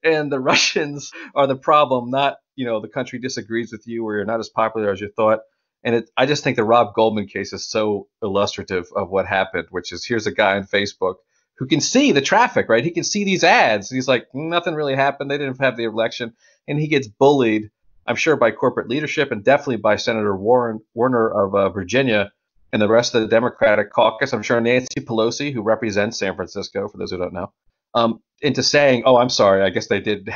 and the Russians are the problem, not, the country disagrees with you or you're not as popular as you thought. And I just think the Rob Goldman case is so illustrative of what happened, which is here's a guy on Facebook who can see the traffic, right? He can see these ads. And he's like, nothing really happened. They didn't have the election. And he gets bullied, I'm sure, by corporate leadership and definitely by Senator Warner of Virginia and the rest of the Democratic caucus. I'm sure Nancy Pelosi, who represents San Francisco, for those who don't know, into saying, oh, I'm sorry, I guess they did.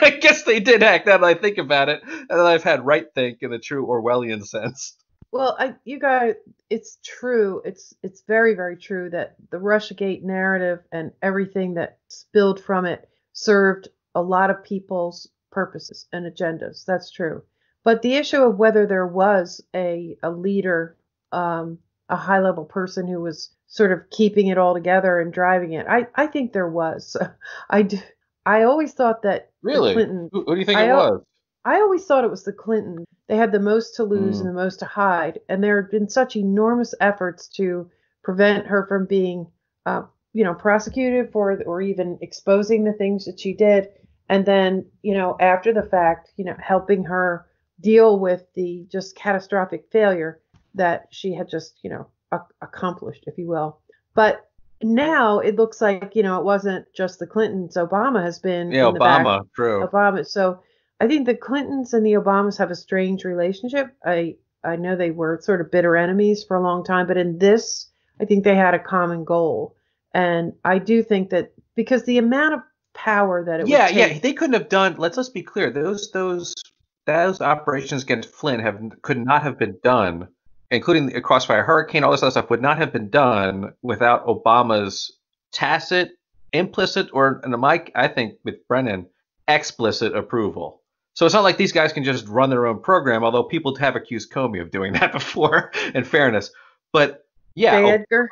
I guess they did hack. Now that I think about it, and then I've had right think in the true Orwellian sense. Well, you guys, it's true. It's very, very true that the Russiagate narrative and everything that spilled from it served a lot of people's purposes and agendas. That's true. But the issue of whether there was a leader, a high-level person who was sort of keeping it all together and driving it, I think there was. I always thought that really? Clinton. Who do you think it was? I always thought it was the Clintons. They had the most to lose and the most to hide, and there had been such enormous efforts to prevent her from being, prosecuted for or even exposing the things that she did, and then, after the fact, helping her deal with the just catastrophic failure that she had just, accomplished, if you will. But now it looks like, it wasn't just the Clintons. Obama has been in the Obama, back. true. Obama. So I think the Clintons and the Obamas have a strange relationship. I know they were sort of bitter enemies for a long time, but in this, I think they had a common goal. And I do think that because the amount of power that it would take. They couldn't have done. Let's be clear. Those operations against Flynn could not have been done, including the Crossfire Hurricane. All this other stuff would not have been done without Obama's tacit, implicit, or I think with Brennan, explicit approval. So it's not like these guys can just run their own program, although people have accused Comey of doing that before, in fairness. But yeah, Edgar.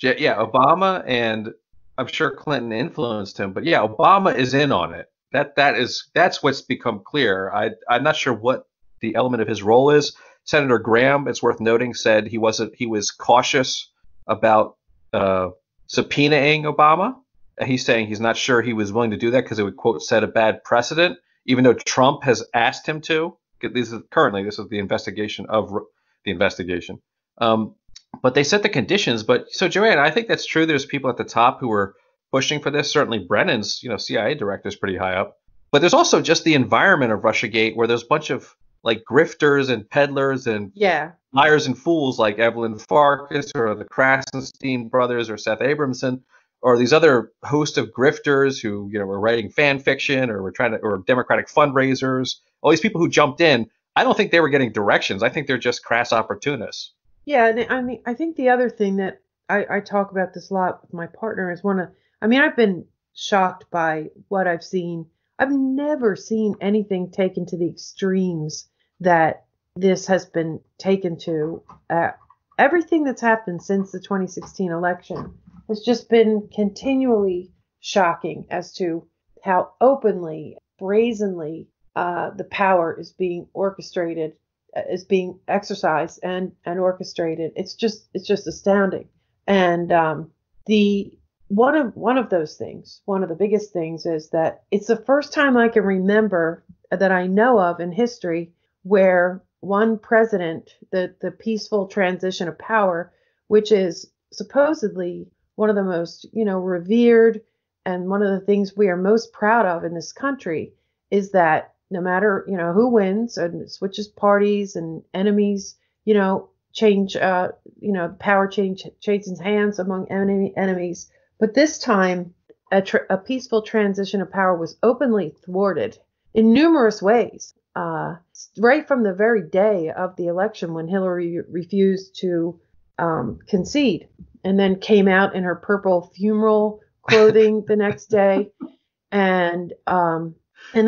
Obama, and I'm sure Clinton influenced him, but yeah, Obama is in on it. That's what's become clear. I'm not sure what the element of his role is. Senator Graham, it's worth noting, said he was cautious about subpoenaing Obama. He's saying he's not sure he was willing to do that because it would, quote, set a bad precedent, even though Trump has asked him to. This is the investigation of the investigation. But they set the conditions. But so, Joanne, I think that's true. There's people at the top who are pushing for this. Certainly Brennan's, CIA director is pretty high up. But there's also just the environment of Russiagate where there's a bunch of like grifters and peddlers and liars and fools like Evelyn Farkas or the Krasenstein brothers or Seth Abramson or these other host of grifters who, were writing fan fiction or or Democratic fundraisers. All these people who jumped in, I don't think they were getting directions. I think they're just crass opportunists. Yeah, and I think the other thing that I talk about this a lot with my partner is I've been shocked by what I've seen. I've never seen anything taken to the extremes that this has been taken to. Everything that's happened since the 2016 election has just been continually shocking as to how openly, brazenly the power is being orchestrated, is being exercised and orchestrated. It's just astounding. And one of those things, one of the biggest things, is that it's the first time I can remember that I know of in history where one president, the peaceful transition of power, which is supposedly one of the most, revered and one of the things we are most proud of in this country, is that no matter, who wins and switches parties and enemies, change, power changes hands among enemies. But this time, a peaceful transition of power was openly thwarted in numerous ways. Right from the very day of the election, when Hillary refused to concede, and then came out in her purple funeral clothing the next day. And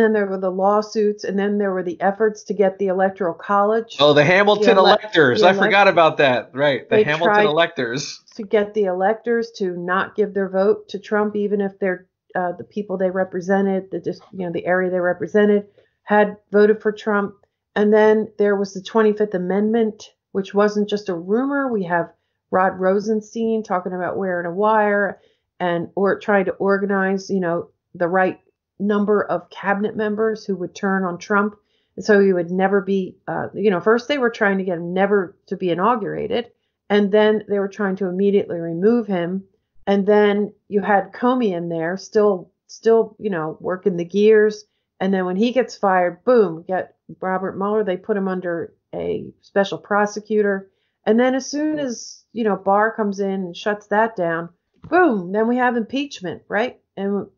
then there were the lawsuits, and then there were the efforts to get the Electoral College. Oh, the Hamilton electors. I forgot about that. Right. The Hamilton electors. To get the electors to not give their vote to Trump, even if they're the people they represented, the area they represented had voted for Trump. And then there was the 25th Amendment, which wasn't just a rumor. We have Rod Rosenstein talking about wearing a wire or trying to organize, the right number of cabinet members who would turn on Trump. And so he would never be, first they were trying to get him never to be inaugurated. And then they were trying to immediately remove him. And then you had Comey in there still, working the gears. And then when he gets fired, boom, get Robert Mueller. They put him under a special prosecutor. And then as soon as, Barr comes in and shuts that down, boom, then we have impeachment, right? And,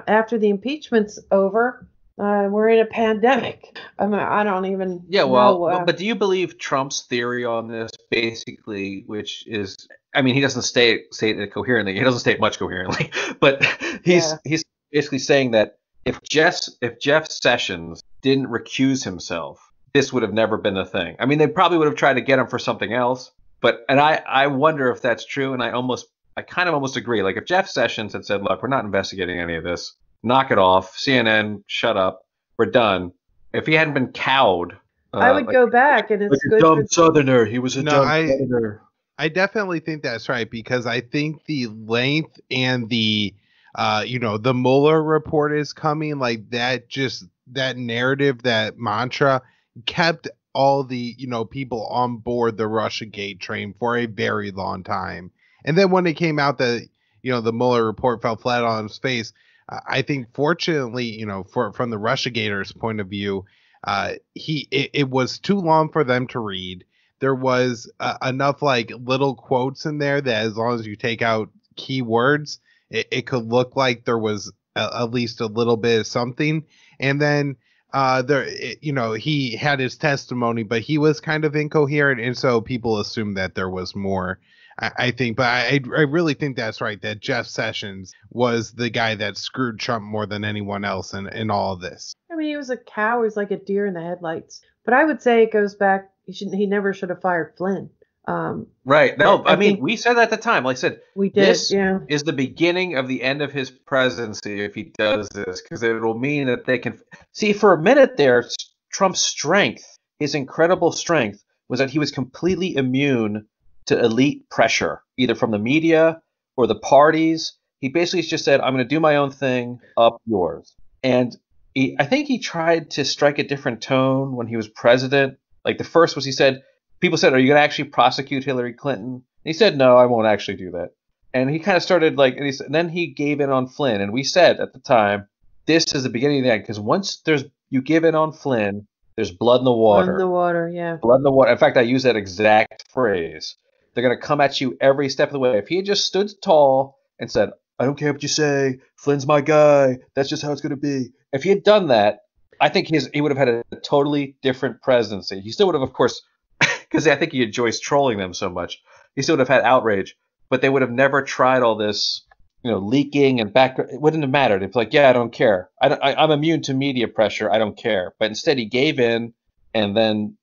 after the impeachment's over, we're in a pandemic. I don't even know. But do you believe Trump's theory on this, basically, which is, he doesn't state it coherently. He doesn't state much coherently, but he's basically saying that if Jeff Sessions didn't recuse himself, this would have never been a thing. They probably would have tried to get him for something else, and I wonder if that's true, and I kind of almost agree. Like if Jeff Sessions had said, look, we're not investigating any of this, knock it off, CNN, shut up, we're done. If he hadn't been cowed, I would go back, and it's good. Dumb Southerner. He was a dumb Southerner. I definitely think that's right, because I think the length and the Mueller report is coming, like that narrative, that mantra kept all the, people on board the Russiagate train for a very long time. And then when it came out that, the Mueller report fell flat on its face, I think fortunately, from the Russiagators' point of view, it was too long for them to read. There was enough like little quotes in there that as long as you take out key words, it could look like there was at least a little bit of something. And then he had his testimony, but he was kind of incoherent, and so people assumed that there was more. I think, but I really think that's right, that Jeff Sessions was the guy that screwed Trump more than anyone else in all of this. He was a cow. He was like a deer in the headlights. But I would say it goes back. He never should have fired Flynn. Right. No, we said that at the time. Like I said, we did. This is the beginning of the end of his presidency if he does this, because it will mean that they can see for a minute there. Trump's strength, his incredible strength, was that he was completely immune to elite pressure, either from the media or the parties. He basically just said, I'm going to do my own thing, up yours. And I think he tried to strike a different tone when he was president. Like the first was, he said, people said, are you going to actually prosecute Hillary Clinton? And he said, no, I won't actually do that. And he kind of started and then he gave in on Flynn. And we said at the time, this is the beginning of the end, because once you give in on Flynn, there's blood in the water. Blood in the water, yeah. Blood in the water. In fact, I use that exact phrase. They're going to come at you every step of the way. If he had just stood tall and said, I don't care what you say, Flynn's my guy, that's just how it's going to be. If he had done that, I think he would have had a totally different presidency. He still would have, of course, because I think he enjoys trolling them so much, he still would have had outrage, but they would have never tried all this, leaking and back. It wouldn't have mattered. It's like, yeah, I don't care. I'm immune to media pressure. I don't care. But instead he gave in, and then,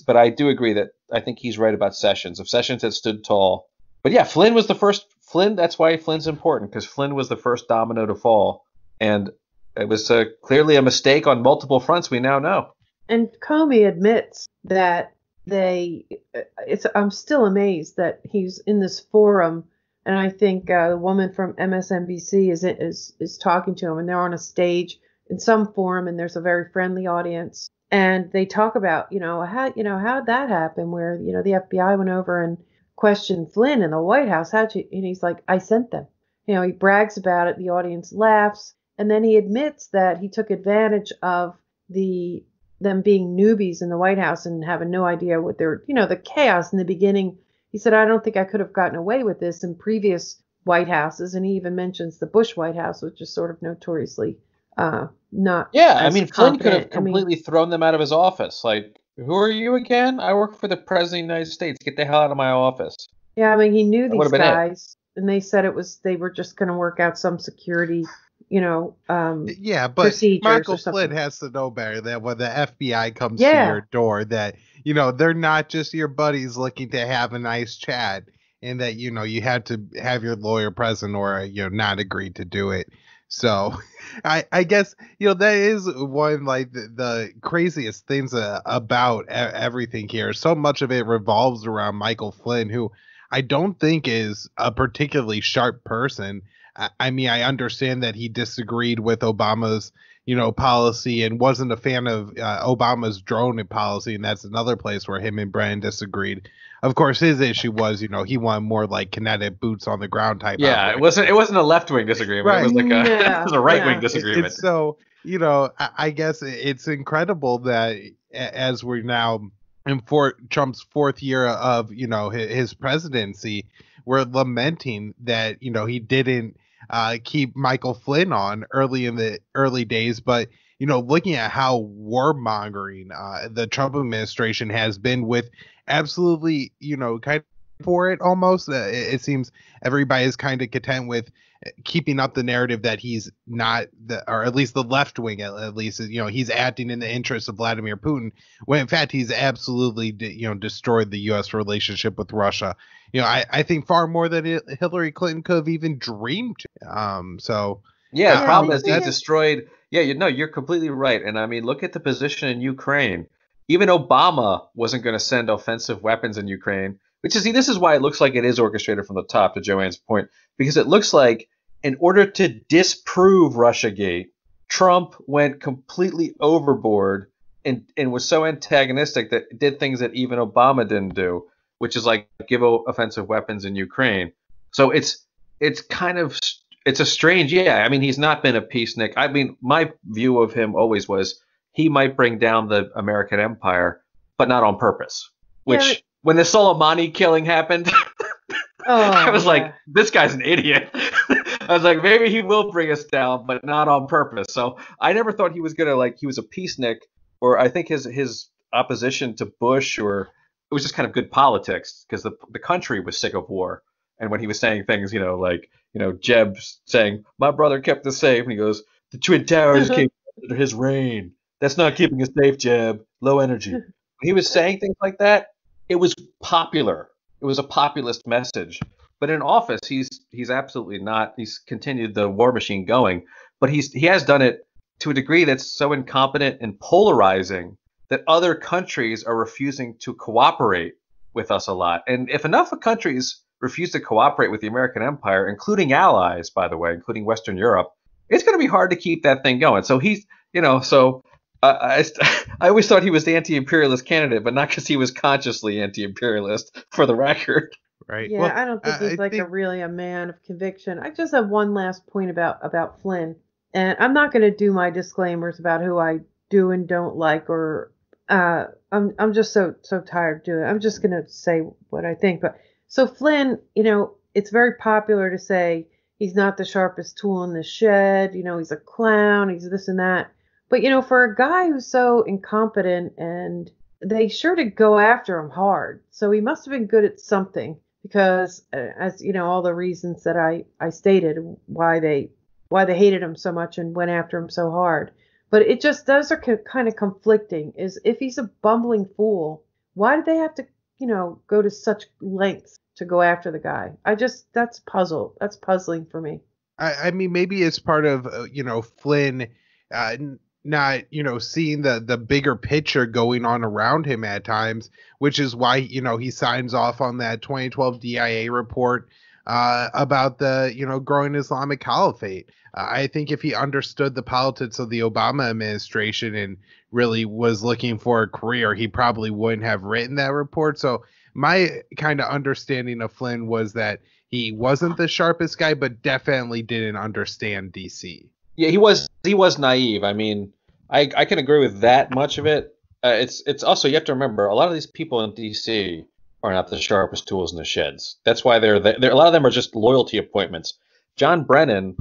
but I do agree that I think he's right about Sessions. If Sessions had stood tall. But yeah, Flynn was the first. That's why Flynn's important, because Flynn was the first domino to fall. And it was clearly a mistake on multiple fronts, we now know. And Comey admits that I'm still amazed that he's in this forum. And I think a woman from MSNBC is talking to him, and they're on a stage in some forum, and there's a very friendly audience. And they talk about, how'd that happen, where, the FBI went over and questioned Flynn in the White House. And he's like, I sent them. He brags about it. The audience laughs. And then he admits that he took advantage of them being newbies in the White House and having no idea what they're, the chaos in the beginning. He said, I don't think I could have gotten away with this in previous White Houses. And he even mentions the Bush White House, which is sort of notoriously not. Yeah, Flynn could have completely thrown them out of his office. Like, Who are you again? I work for the President of the United States. Get the hell out of my office. Yeah, I mean, he knew That would these have been it. guys, and they said they were just going to work out some security, Yeah, but procedures Michael or something. Flynn has to know better that when the FBI comes Yeah. to your door, that they're not just your buddies looking to have a nice chat, and that you had to have your lawyer present or not agree to do it. So, I guess that is one like the craziest things about everything here. So much of it revolves around Michael Flynn, who I don't think is a particularly sharp person. I mean, I understand that he disagreed with Obama's, policy and wasn't a fan of Obama's drone policy, and that's another place where him and Brennan disagreed. Of course, his issue was, he wanted more like kinetic boots on the ground type. Yeah, it wasn't a left-wing disagreement. Right. It was like Yeah, it was a right-wing yeah. disagreement. It's so, I guess it's incredible that as we're now in Trump's fourth year of, his presidency, we're lamenting that, he didn't keep Michael Flynn on early in the early days. But, looking at how warmongering the Trump administration has been with absolutely, kind of for it almost, it seems everybody is kind of content with keeping up the narrative that he's not or at least the left wing at least is, he's acting in the interest of Vladimir Putin, when in fact he's absolutely destroyed the U.S. relationship with Russia. I think far more than Hillary Clinton could have even dreamed. So yeah, the problem I is he think destroyed. Yeah, you're completely right. And I mean, look at the position in Ukraine. Even Obama wasn't going to send offensive weapons in Ukraine, which is, this is why it looks like it is orchestrated from the top, to Joanne's point, because it looks like in order to disprove Russiagate, Trump went completely overboard and was so antagonistic that it did things that even Obama didn't do, which is like give offensive weapons in Ukraine. So it's a strange, yeah. I mean, he's not been a peacenik. I mean, my view of him always was he might bring down the American empire, but not on purpose. Which, Yeah, when the Soleimani killing happened, I was yeah. like, this guy's an idiot. I was like, maybe he will bring us down, but not on purpose. So I never thought he was he was a peacenik, or I think his opposition to Bush, or it was just kind of good politics because the country was sick of war. And when he was saying things, Jeb saying, my brother kept us safe, and he goes, the Twin Towers came under his reign. That's not keeping us safe, Jeb. Low energy. When he was saying things like that, it was popular. It was a populist message. But in office, he's absolutely not. He's continued the war machine going, but he has done it to a degree that's so incompetent and polarizing that other countries are refusing to cooperate with us a lot. And if enough countries refuse to cooperate with the American empire, including allies, by the way, including Western Europe, it's going to be hard to keep that thing going. So I always thought he was the anti-imperialist candidate, but not because he was consciously anti-imperialist, for the record. right. Yeah, Well, I don't think he's really a man of conviction. I just have one last point about Flynn, and I'm not going to do my disclaimers about who I do and don't like, or I'm just so tired of doing it. I'm just going to say what I think. But so Flynn, it's very popular to say he's not the sharpest tool in the shed. He's a clown. He's this and that. But for a guy who's so incompetent, and they sure did go after him hard, so he must have been good at something. Because as all the reasons that I stated why they hated him so much and went after him so hard. But those are kind of conflicting. Is if he's a bumbling fool, why did they have to go to such lengths to go after the guy? That's puzzling for me. I mean, maybe it's part of Flynn not seeing the bigger picture going on around him at times, which is why he signs off on that 2012 DIA report about the growing Islamic caliphate. I think if he understood the politics of the Obama administration and really was looking for a career, he probably wouldn't have written that report. So my kind of understanding of Flynn was that he wasn't the sharpest guy, but definitely didn't understand DC. Yeah, he was naive. I mean, I can agree with that much of it. It's also, you have to remember, a lot of these people in D.C. are not the sharpest tools in the sheds. That's why they're a lot of them are just loyalty appointments. John Brennan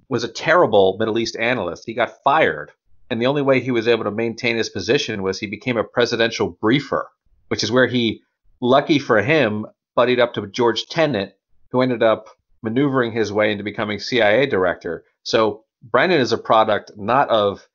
was a terrible Middle East analyst. He got fired And the only way he was able to maintain his position was he became a presidential briefer, which is where he, lucky for him, buddied up to George Tenet, who ended up maneuvering his way into becoming CIA director. So Brennan is a product not of,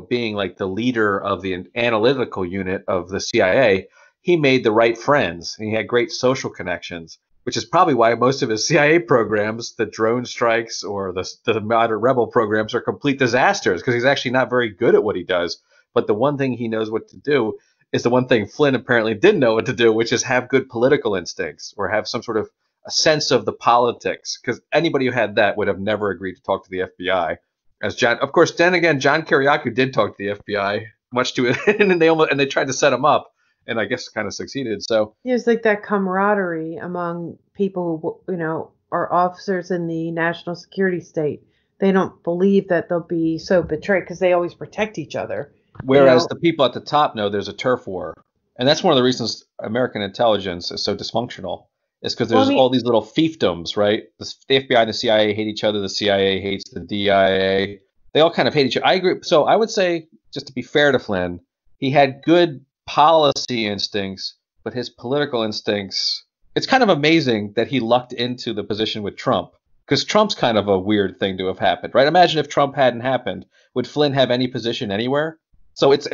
being like the leader of the analytical unit of the CIA. He made the right friends and he had great social connections, which is probably why most of his CIA programs, the drone strikes or the modern rebel programs, are complete disasters, because he's actually not very good at what he does. But the one thing he knows what to do is the one thing Flynn apparently didn't know what to do, which is have good political instincts or have some sort of a sense of the politics, because anybody who had that would have never agreed to talk to the FBI. As John, of course, then again, John Kiriakou did talk to the FBI, much to it, and they tried to set him up, and I guess kind of succeeded. So there's like that camaraderie among people who, are officers in the national security state. They don't believe that they'll be so betrayed because they always protect each other. Whereas the people at the top know there's a turf war. And that's one of the reasons American intelligence is so dysfunctional. Is because there's all these little fiefdoms, right? The FBI and the CIA hate each other. The CIA hates the DIA. They all kind of hate each other. I agree. So I would say, just to be fair to Flynn, he had good policy instincts, but his political instincts, it's kind of amazing that he lucked into the position with Trump, because Trump's kind of a weird thing to have happened, right? Imagine if Trump hadn't happened, would Flynn have any position anywhere? So it's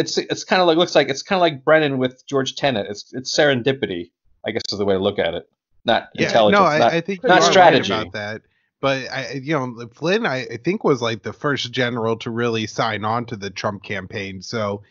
kind of like, looks like it's kind of like Brennan with George Tenet. It's serendipity, I guess is the way to look at it. Not intelligence. No, I think not strategy. Right about that. But Flynn, I think, was like the first general to really sign on to the Trump campaign. So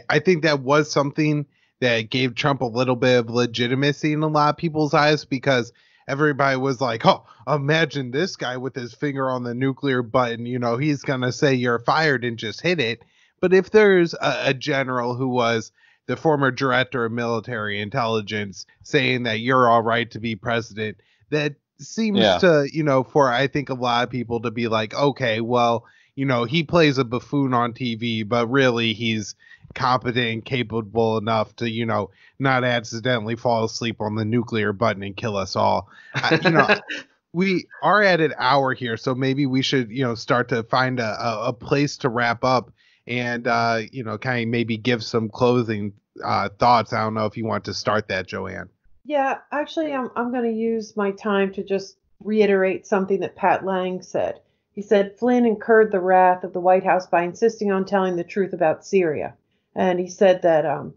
I think that was something that gave Trump a little bit of legitimacy in a lot of people's eyes, because everybody was like, oh, imagine this guy with his finger on the nuclear button. He's going to say you're fired and just hit it. But if there's a general who was the former director of military intelligence saying that you're all right to be president, that seems to, for I think a lot of people to be like, okay, well, he plays a buffoon on TV, but really he's competent and capable enough to, not accidentally fall asleep on the nuclear button and kill us all. We are at an hour here, so maybe we should, start to find a place to wrap up and, kind of maybe give some closing thoughts. I don't know if you want to start that, Joanne. Yeah, actually, I'm going to use my time to just reiterate something that Pat Lang said. He said Flynn incurred the wrath of the White House by insisting on telling the truth about Syria. And he said that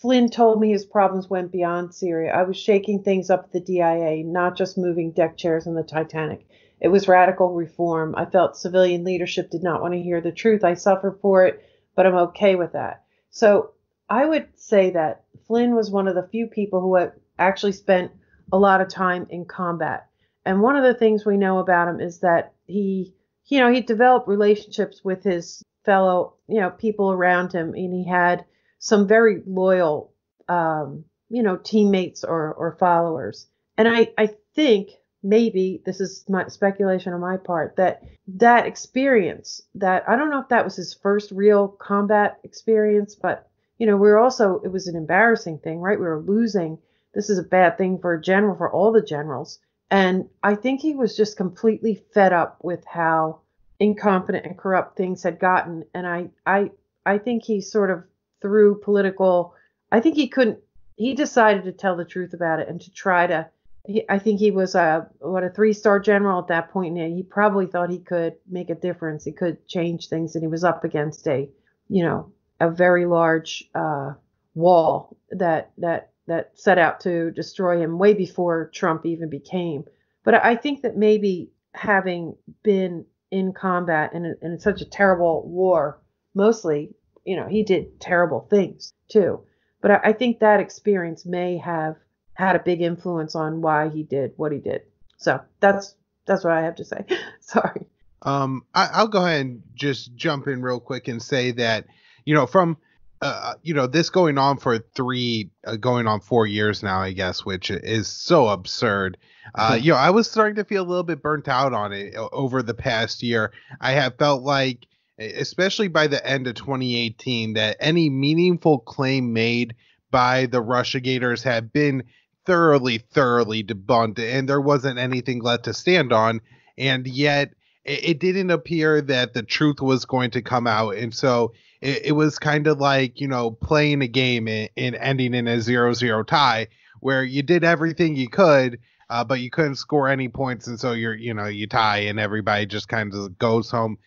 Flynn told me his problems went beyond Syria. I was shaking things up at the DIA, not just moving deck chairs on the Titanic. It was radical reform. I felt civilian leadership did not want to hear the truth. I suffered for it, but I'm okay with that. So I would say that Flynn was one of the few people who had actually spent a lot of time in combat. And one of the things we know about him is that he developed relationships with his fellow, people around him, and he had some very loyal, teammates or followers. And I think maybe, this is my speculation on my part, that experience, that I don't know if that was his first real combat experience, but it was an embarrassing thing, right? We were losing. This is a bad thing for a general, for all the generals. And I think he was just completely fed up with how incompetent and corrupt things had gotten. And I think he sort of through political, he decided to tell the truth about it and to try to, I think he was a 3-star general at that point. And he probably thought he could make a difference. He could change things. And he was up against a very large wall that set out to destroy him way before Trump even became. But I think that maybe having been in combat and in such a terrible war, mostly, he did terrible things too. But I think that experience may have had a big influence on why he did what he did. So that's what I have to say. Sorry. I'll go ahead and just jump in real quick and say that, from this going on for 4 years now, I guess, which is so absurd. I was starting to feel a little bit burnt out on it over the past year. I have felt like, especially by the end of 2018, that any meaningful claim made by the Russiagators had been thoroughly debunked, and there wasn't anything left to stand on. And yet it didn't appear that the truth was going to come out. And so it was kind of like, playing a game and ending in a 0-0 tie where you did everything you could, but you couldn't score any points. And so you tie and everybody just kind of goes home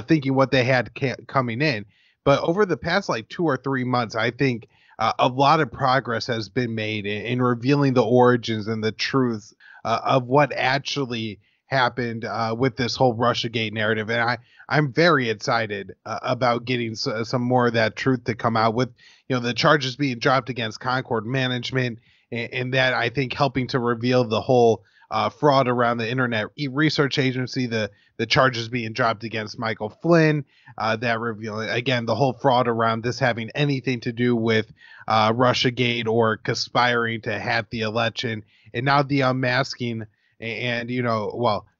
thinking what they had coming in. But over the past like 2 or 3 months, I think a lot of progress has been made in revealing the origins and the truth of what actually happened with this whole Russiagate narrative. And I'm very excited about getting some more of that truth to come out with, the charges being dropped against Concord management, and that I think helping to reveal the whole fraud around the Internet Research Agency, the charges being dropped against Michael Flynn, that revealing, again, the whole fraud around this having anything to do with Russiagate or conspiring to hack the election, and now the unmasking and,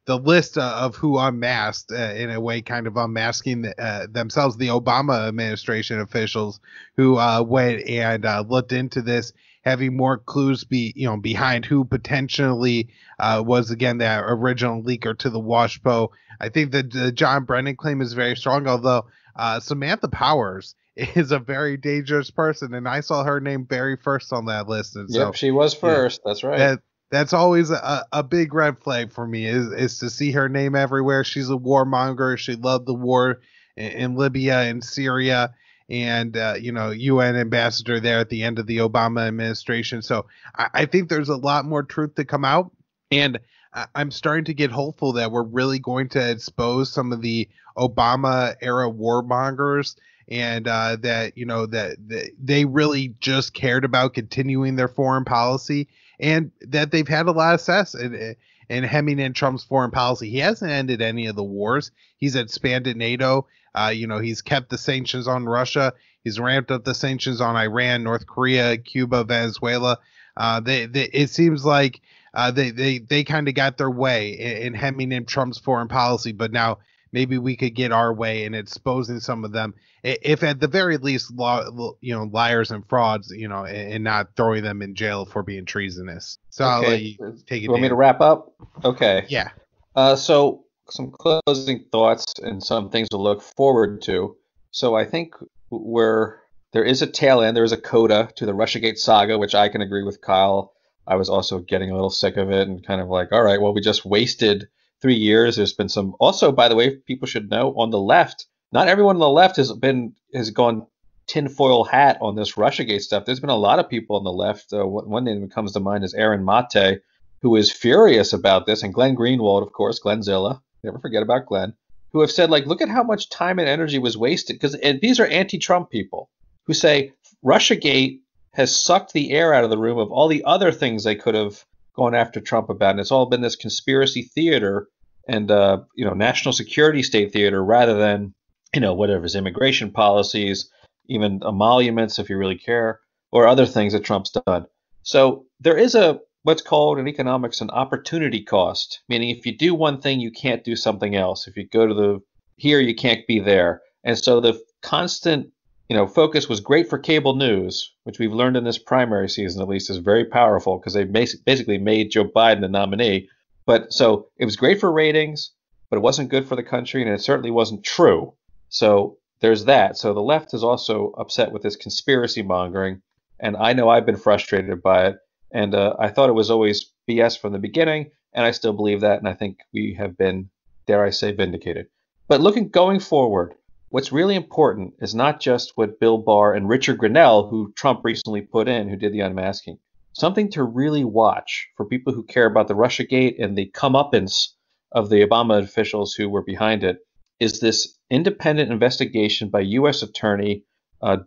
the list of who unmasked, in a way, kind of unmasking themselves, the Obama administration officials who went and looked into this, having more clues behind who potentially was, again, that original leaker to the WashPo. I think that the John Brennan claim is very strong, although Samantha Powers is a very dangerous person, and I saw her name very first on that list. And yep, she was first. Yeah, that's right. That's always a big red flag for me is to see her name everywhere. She's a warmonger. She loved the war in Libya and Syria, and UN ambassador there at the end of the Obama administration. So I think there's a lot more truth to come out, and I'm starting to get hopeful that we're really going to expose some of the Obama era warmongers, and that they really just cared about continuing their foreign policy, and that they've had a lot of success in hemming in Trump's foreign policy. He hasn't ended any of the wars. He's expanded NATO. He's kept the sanctions on Russia. He's ramped up the sanctions on Iran, North Korea, Cuba, Venezuela. It seems like they kind of got their way in hemming in Trump's foreign policy, but now maybe we could get our way in exposing some of them, if at the very least, liars and frauds, and not throwing them in jail for being treasonous. So okay. I'll let you take it. You want me to wrap up? Okay. Yeah. So some closing thoughts and some things to look forward to. So I think there is a tail end, there is a coda to the Russiagate saga, which I can agree with Kyle. I was also getting a little sick of it and kind of like, all right, well, we just wasted 3 years. There's been some, also, by the way, people should know, on the left, not everyone on the left has gone tinfoil hat on this Russiagate stuff. There's been a lot of people on the left. One name that comes to mind is Aaron Mate, who is furious about this, and Glenn Greenwald, of course, Glenzilla, never forget about Glenn, who have said, like, look at how much time and energy was wasted, because these are anti-Trump people who say Russiagate has sucked the air out of the room of all the other things they could have gone after Trump about, and it's all been this conspiracy theater and national security state theater rather than whatever his immigration policies, even emoluments if you really care, or other things that Trump's done. So there is what's called in economics an opportunity cost, meaning if you do one thing, you can't do something else. If you go to here, you can't be there. And so the constant focus was great for cable news, which we've learned in this primary season at least is very powerful because they basically made Joe Biden the nominee. But so it was great for ratings, but it wasn't good for the country, and it certainly wasn't true. So there's that. So the left is also upset with this conspiracy mongering, and I know I've been frustrated by it, and I thought it was always BS from the beginning, and I still believe that, and I think we have been, dare I say, vindicated. But going forward, what's really important is not just what Bill Barr and Richard Grenell, who Trump recently put in, who did the unmasking. Something to really watch for people who care about the Russiagate and the comeuppance of the Obama officials who were behind it is this independent investigation by U.S. Attorney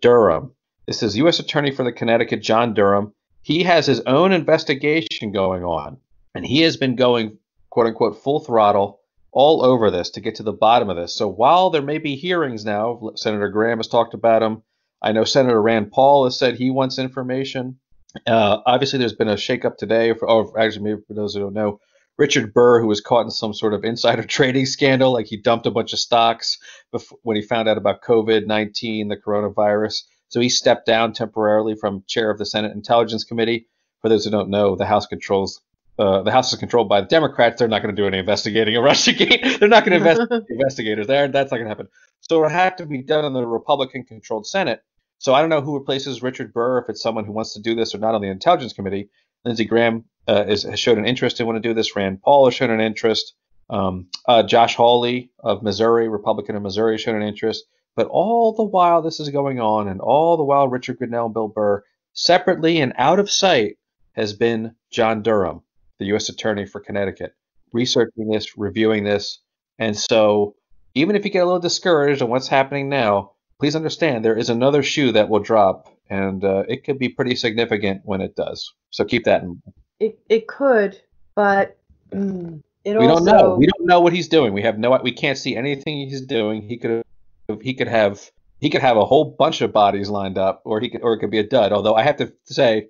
Durham. This is U.S. Attorney for the Connecticut, John Durham. He has his own investigation going on, and he has been going, quote unquote, full throttle all over this to get to the bottom of this. So while there may be hearings now, Senator Graham has talked about them. I know Senator Rand Paul has said he wants information. Obviously, there's been a shakeup today. Actually, maybe for those who don't know, Richard Burr, who was caught in some sort of insider trading scandal, like he dumped a bunch of stocks when he found out about COVID-19, the coronavirus. So he stepped down temporarily from chair of the Senate Intelligence Committee. For those who don't know, the House controls the House is controlled by the Democrats. They're not going to do any investigating of Russiagate. They're not going to investigate the investigators there. That's not going to happen. So it'll have to be done in the Republican-controlled Senate. So I don't know who replaces Richard Burr, if it's someone who wants to do this or not on the Intelligence Committee. Lindsey Graham has showed an interest in wanting to do this. Rand Paul has shown an interest. Josh Hawley of Missouri, Republican of Missouri, has shown an interest. But all the while this is going on, and all the while Richard Goodell and Bill Burr, separately and out of sight, has been John Durham, the U.S. Attorney for Connecticut, researching this, reviewing this. And so even if you get a little discouraged on what's happening now, please understand there is another shoe that will drop, and it could be pretty significant when it does. So keep that in mind. It could, but we don't know. We don't know what he's doing. We can't see anything he's doing. He could have a whole bunch of bodies lined up, or it could be a dud. Although I have to say,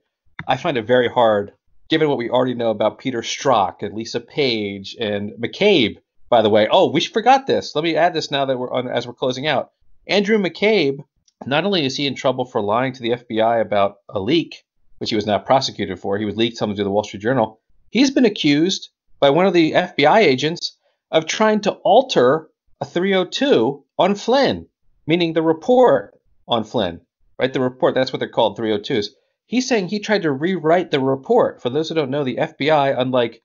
I find it very hard, given what we already know about Peter Strzok and Lisa Page and McCabe. By the way, we forgot this. Let me add this now that as we're closing out. Andrew McCabe, not only is he in trouble for lying to the FBI about a leak, which he was not prosecuted for, he was leaked something to the Wall Street Journal. He's been accused by one of the FBI agents of trying to alter a 302 on Flynn, meaning the report on Flynn, right? The report, that's what they're called, 302s. He's saying he tried to rewrite the report. For those who don't know, the FBI, unlike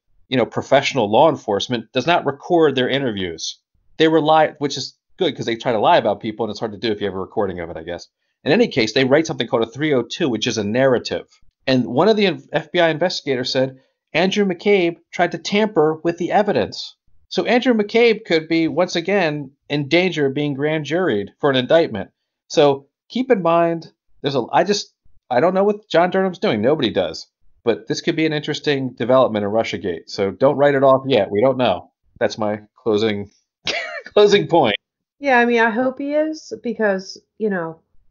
professional law enforcement, does not record their interviews. They rely, which is good because they try to lie about people, and it's hard to do if you have a recording of it, I guess. In any case, they write something called a 302, which is a narrative. And one of the FBI investigators said Andrew McCabe tried to tamper with the evidence. So Andrew McCabe could be, once again, in danger of being grand juried for an indictment. So keep in mind, I don't know what John Durham's doing. Nobody does. But this could be an interesting development in Russiagate. So don't write it off yet. We don't know. That's my closing point. Yeah, I mean, I hope he is, because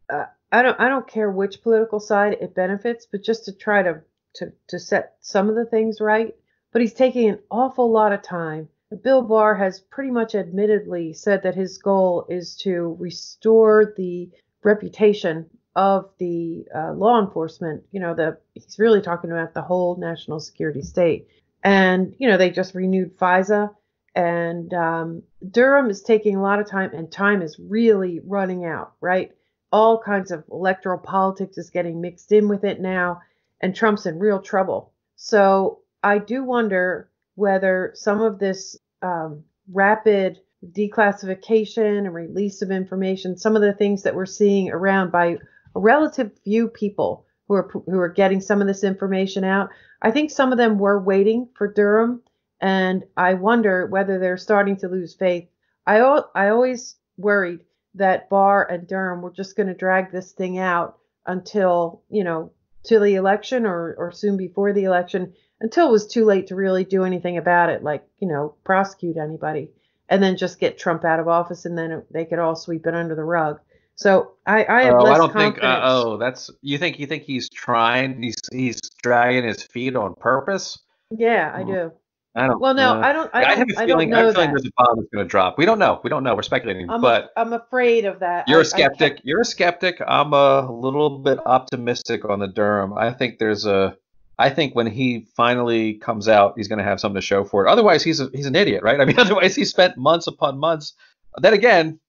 I don't care which political side it benefits, but just to try to set some of the things right. But he's taking an awful lot of time. Bill Barr has pretty much admittedly said that his goal is to restore the reputation of the law enforcement. He's really talking about the whole national security state. And, they just renewed FISA. And Durham is taking a lot of time, and time is really running out, right? All kinds of electoral politics is getting mixed in with it now, and Trump's in real trouble. So I do wonder whether some of this rapid declassification and release of information, some of the things that we're seeing around by a relative few people who are getting some of this information out, I think some of them were waiting for Durham. And I wonder whether they're starting to lose faith. I always worried that Barr and Durham were just going to drag this thing out until, till the election or soon before the election, until it was too late to really do anything about it, like, prosecute anybody, and then just get Trump out of office, and then they could all sweep it under the rug. So I have less confidence. You think he's trying, he's dragging his feet on purpose? Yeah, I do. I don't. Well, no, I don't. I have a feeling. I have a feeling there's a bomb that's going to drop. We don't know. We're speculating. But I'm afraid of that. You're a skeptic. You're a skeptic. I'm a little bit optimistic on the Durham. I think when he finally comes out, he's going to have something to show for it. Otherwise, he's an idiot, right? I mean, otherwise he spent months upon months. Then again,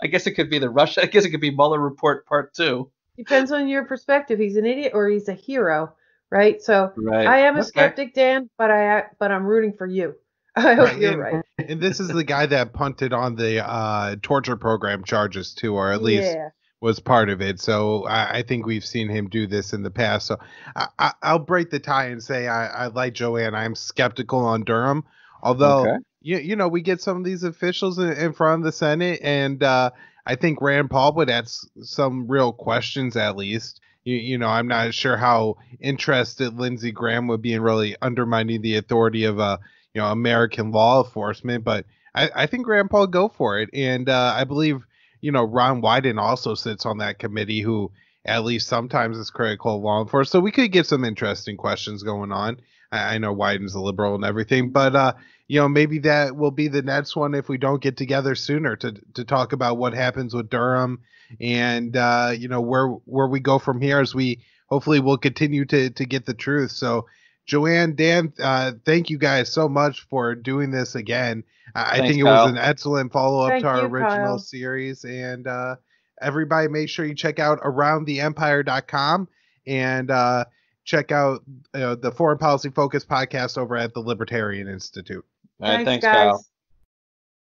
I guess it could be I guess it could be Mueller report part 2. Depends on your perspective. He's an idiot or he's a hero. Right. So right. I am a skeptic, Dan, but I'm rooting for you. I hope you're right. And this is the guy that punted on the torture program charges too, or at least was part of it. So I think we've seen him do this in the past. So I'll break the tie and say I like Joanne. I'm skeptical on Durham, although we get some of these officials in front of the Senate, and I think Rand Paul would ask some real questions at least. I'm not sure how interested Lindsey Graham would be in really undermining the authority of American law enforcement, but I think Rand Paul go for it. And I believe, Ron Wyden also sits on that committee, who at least sometimes is critical of law enforcement. So we could get some interesting questions going on. I know Wyden's a liberal and everything, but maybe that will be the next one if we don't get together sooner to talk about what happens with Durham and where we go from here, as we hopefully will continue to get the truth. So Joanne, Dan, thank you guys so much for doing this again. I Thanks, think it Kyle. was an excellent follow-up Thank to our you, original Kyle. series. And everybody, make sure you check out aroundtheempire.com and check out the Foreign Policy Focus podcast over at the Libertarian Institute. All right, thanks, guys. Kyle.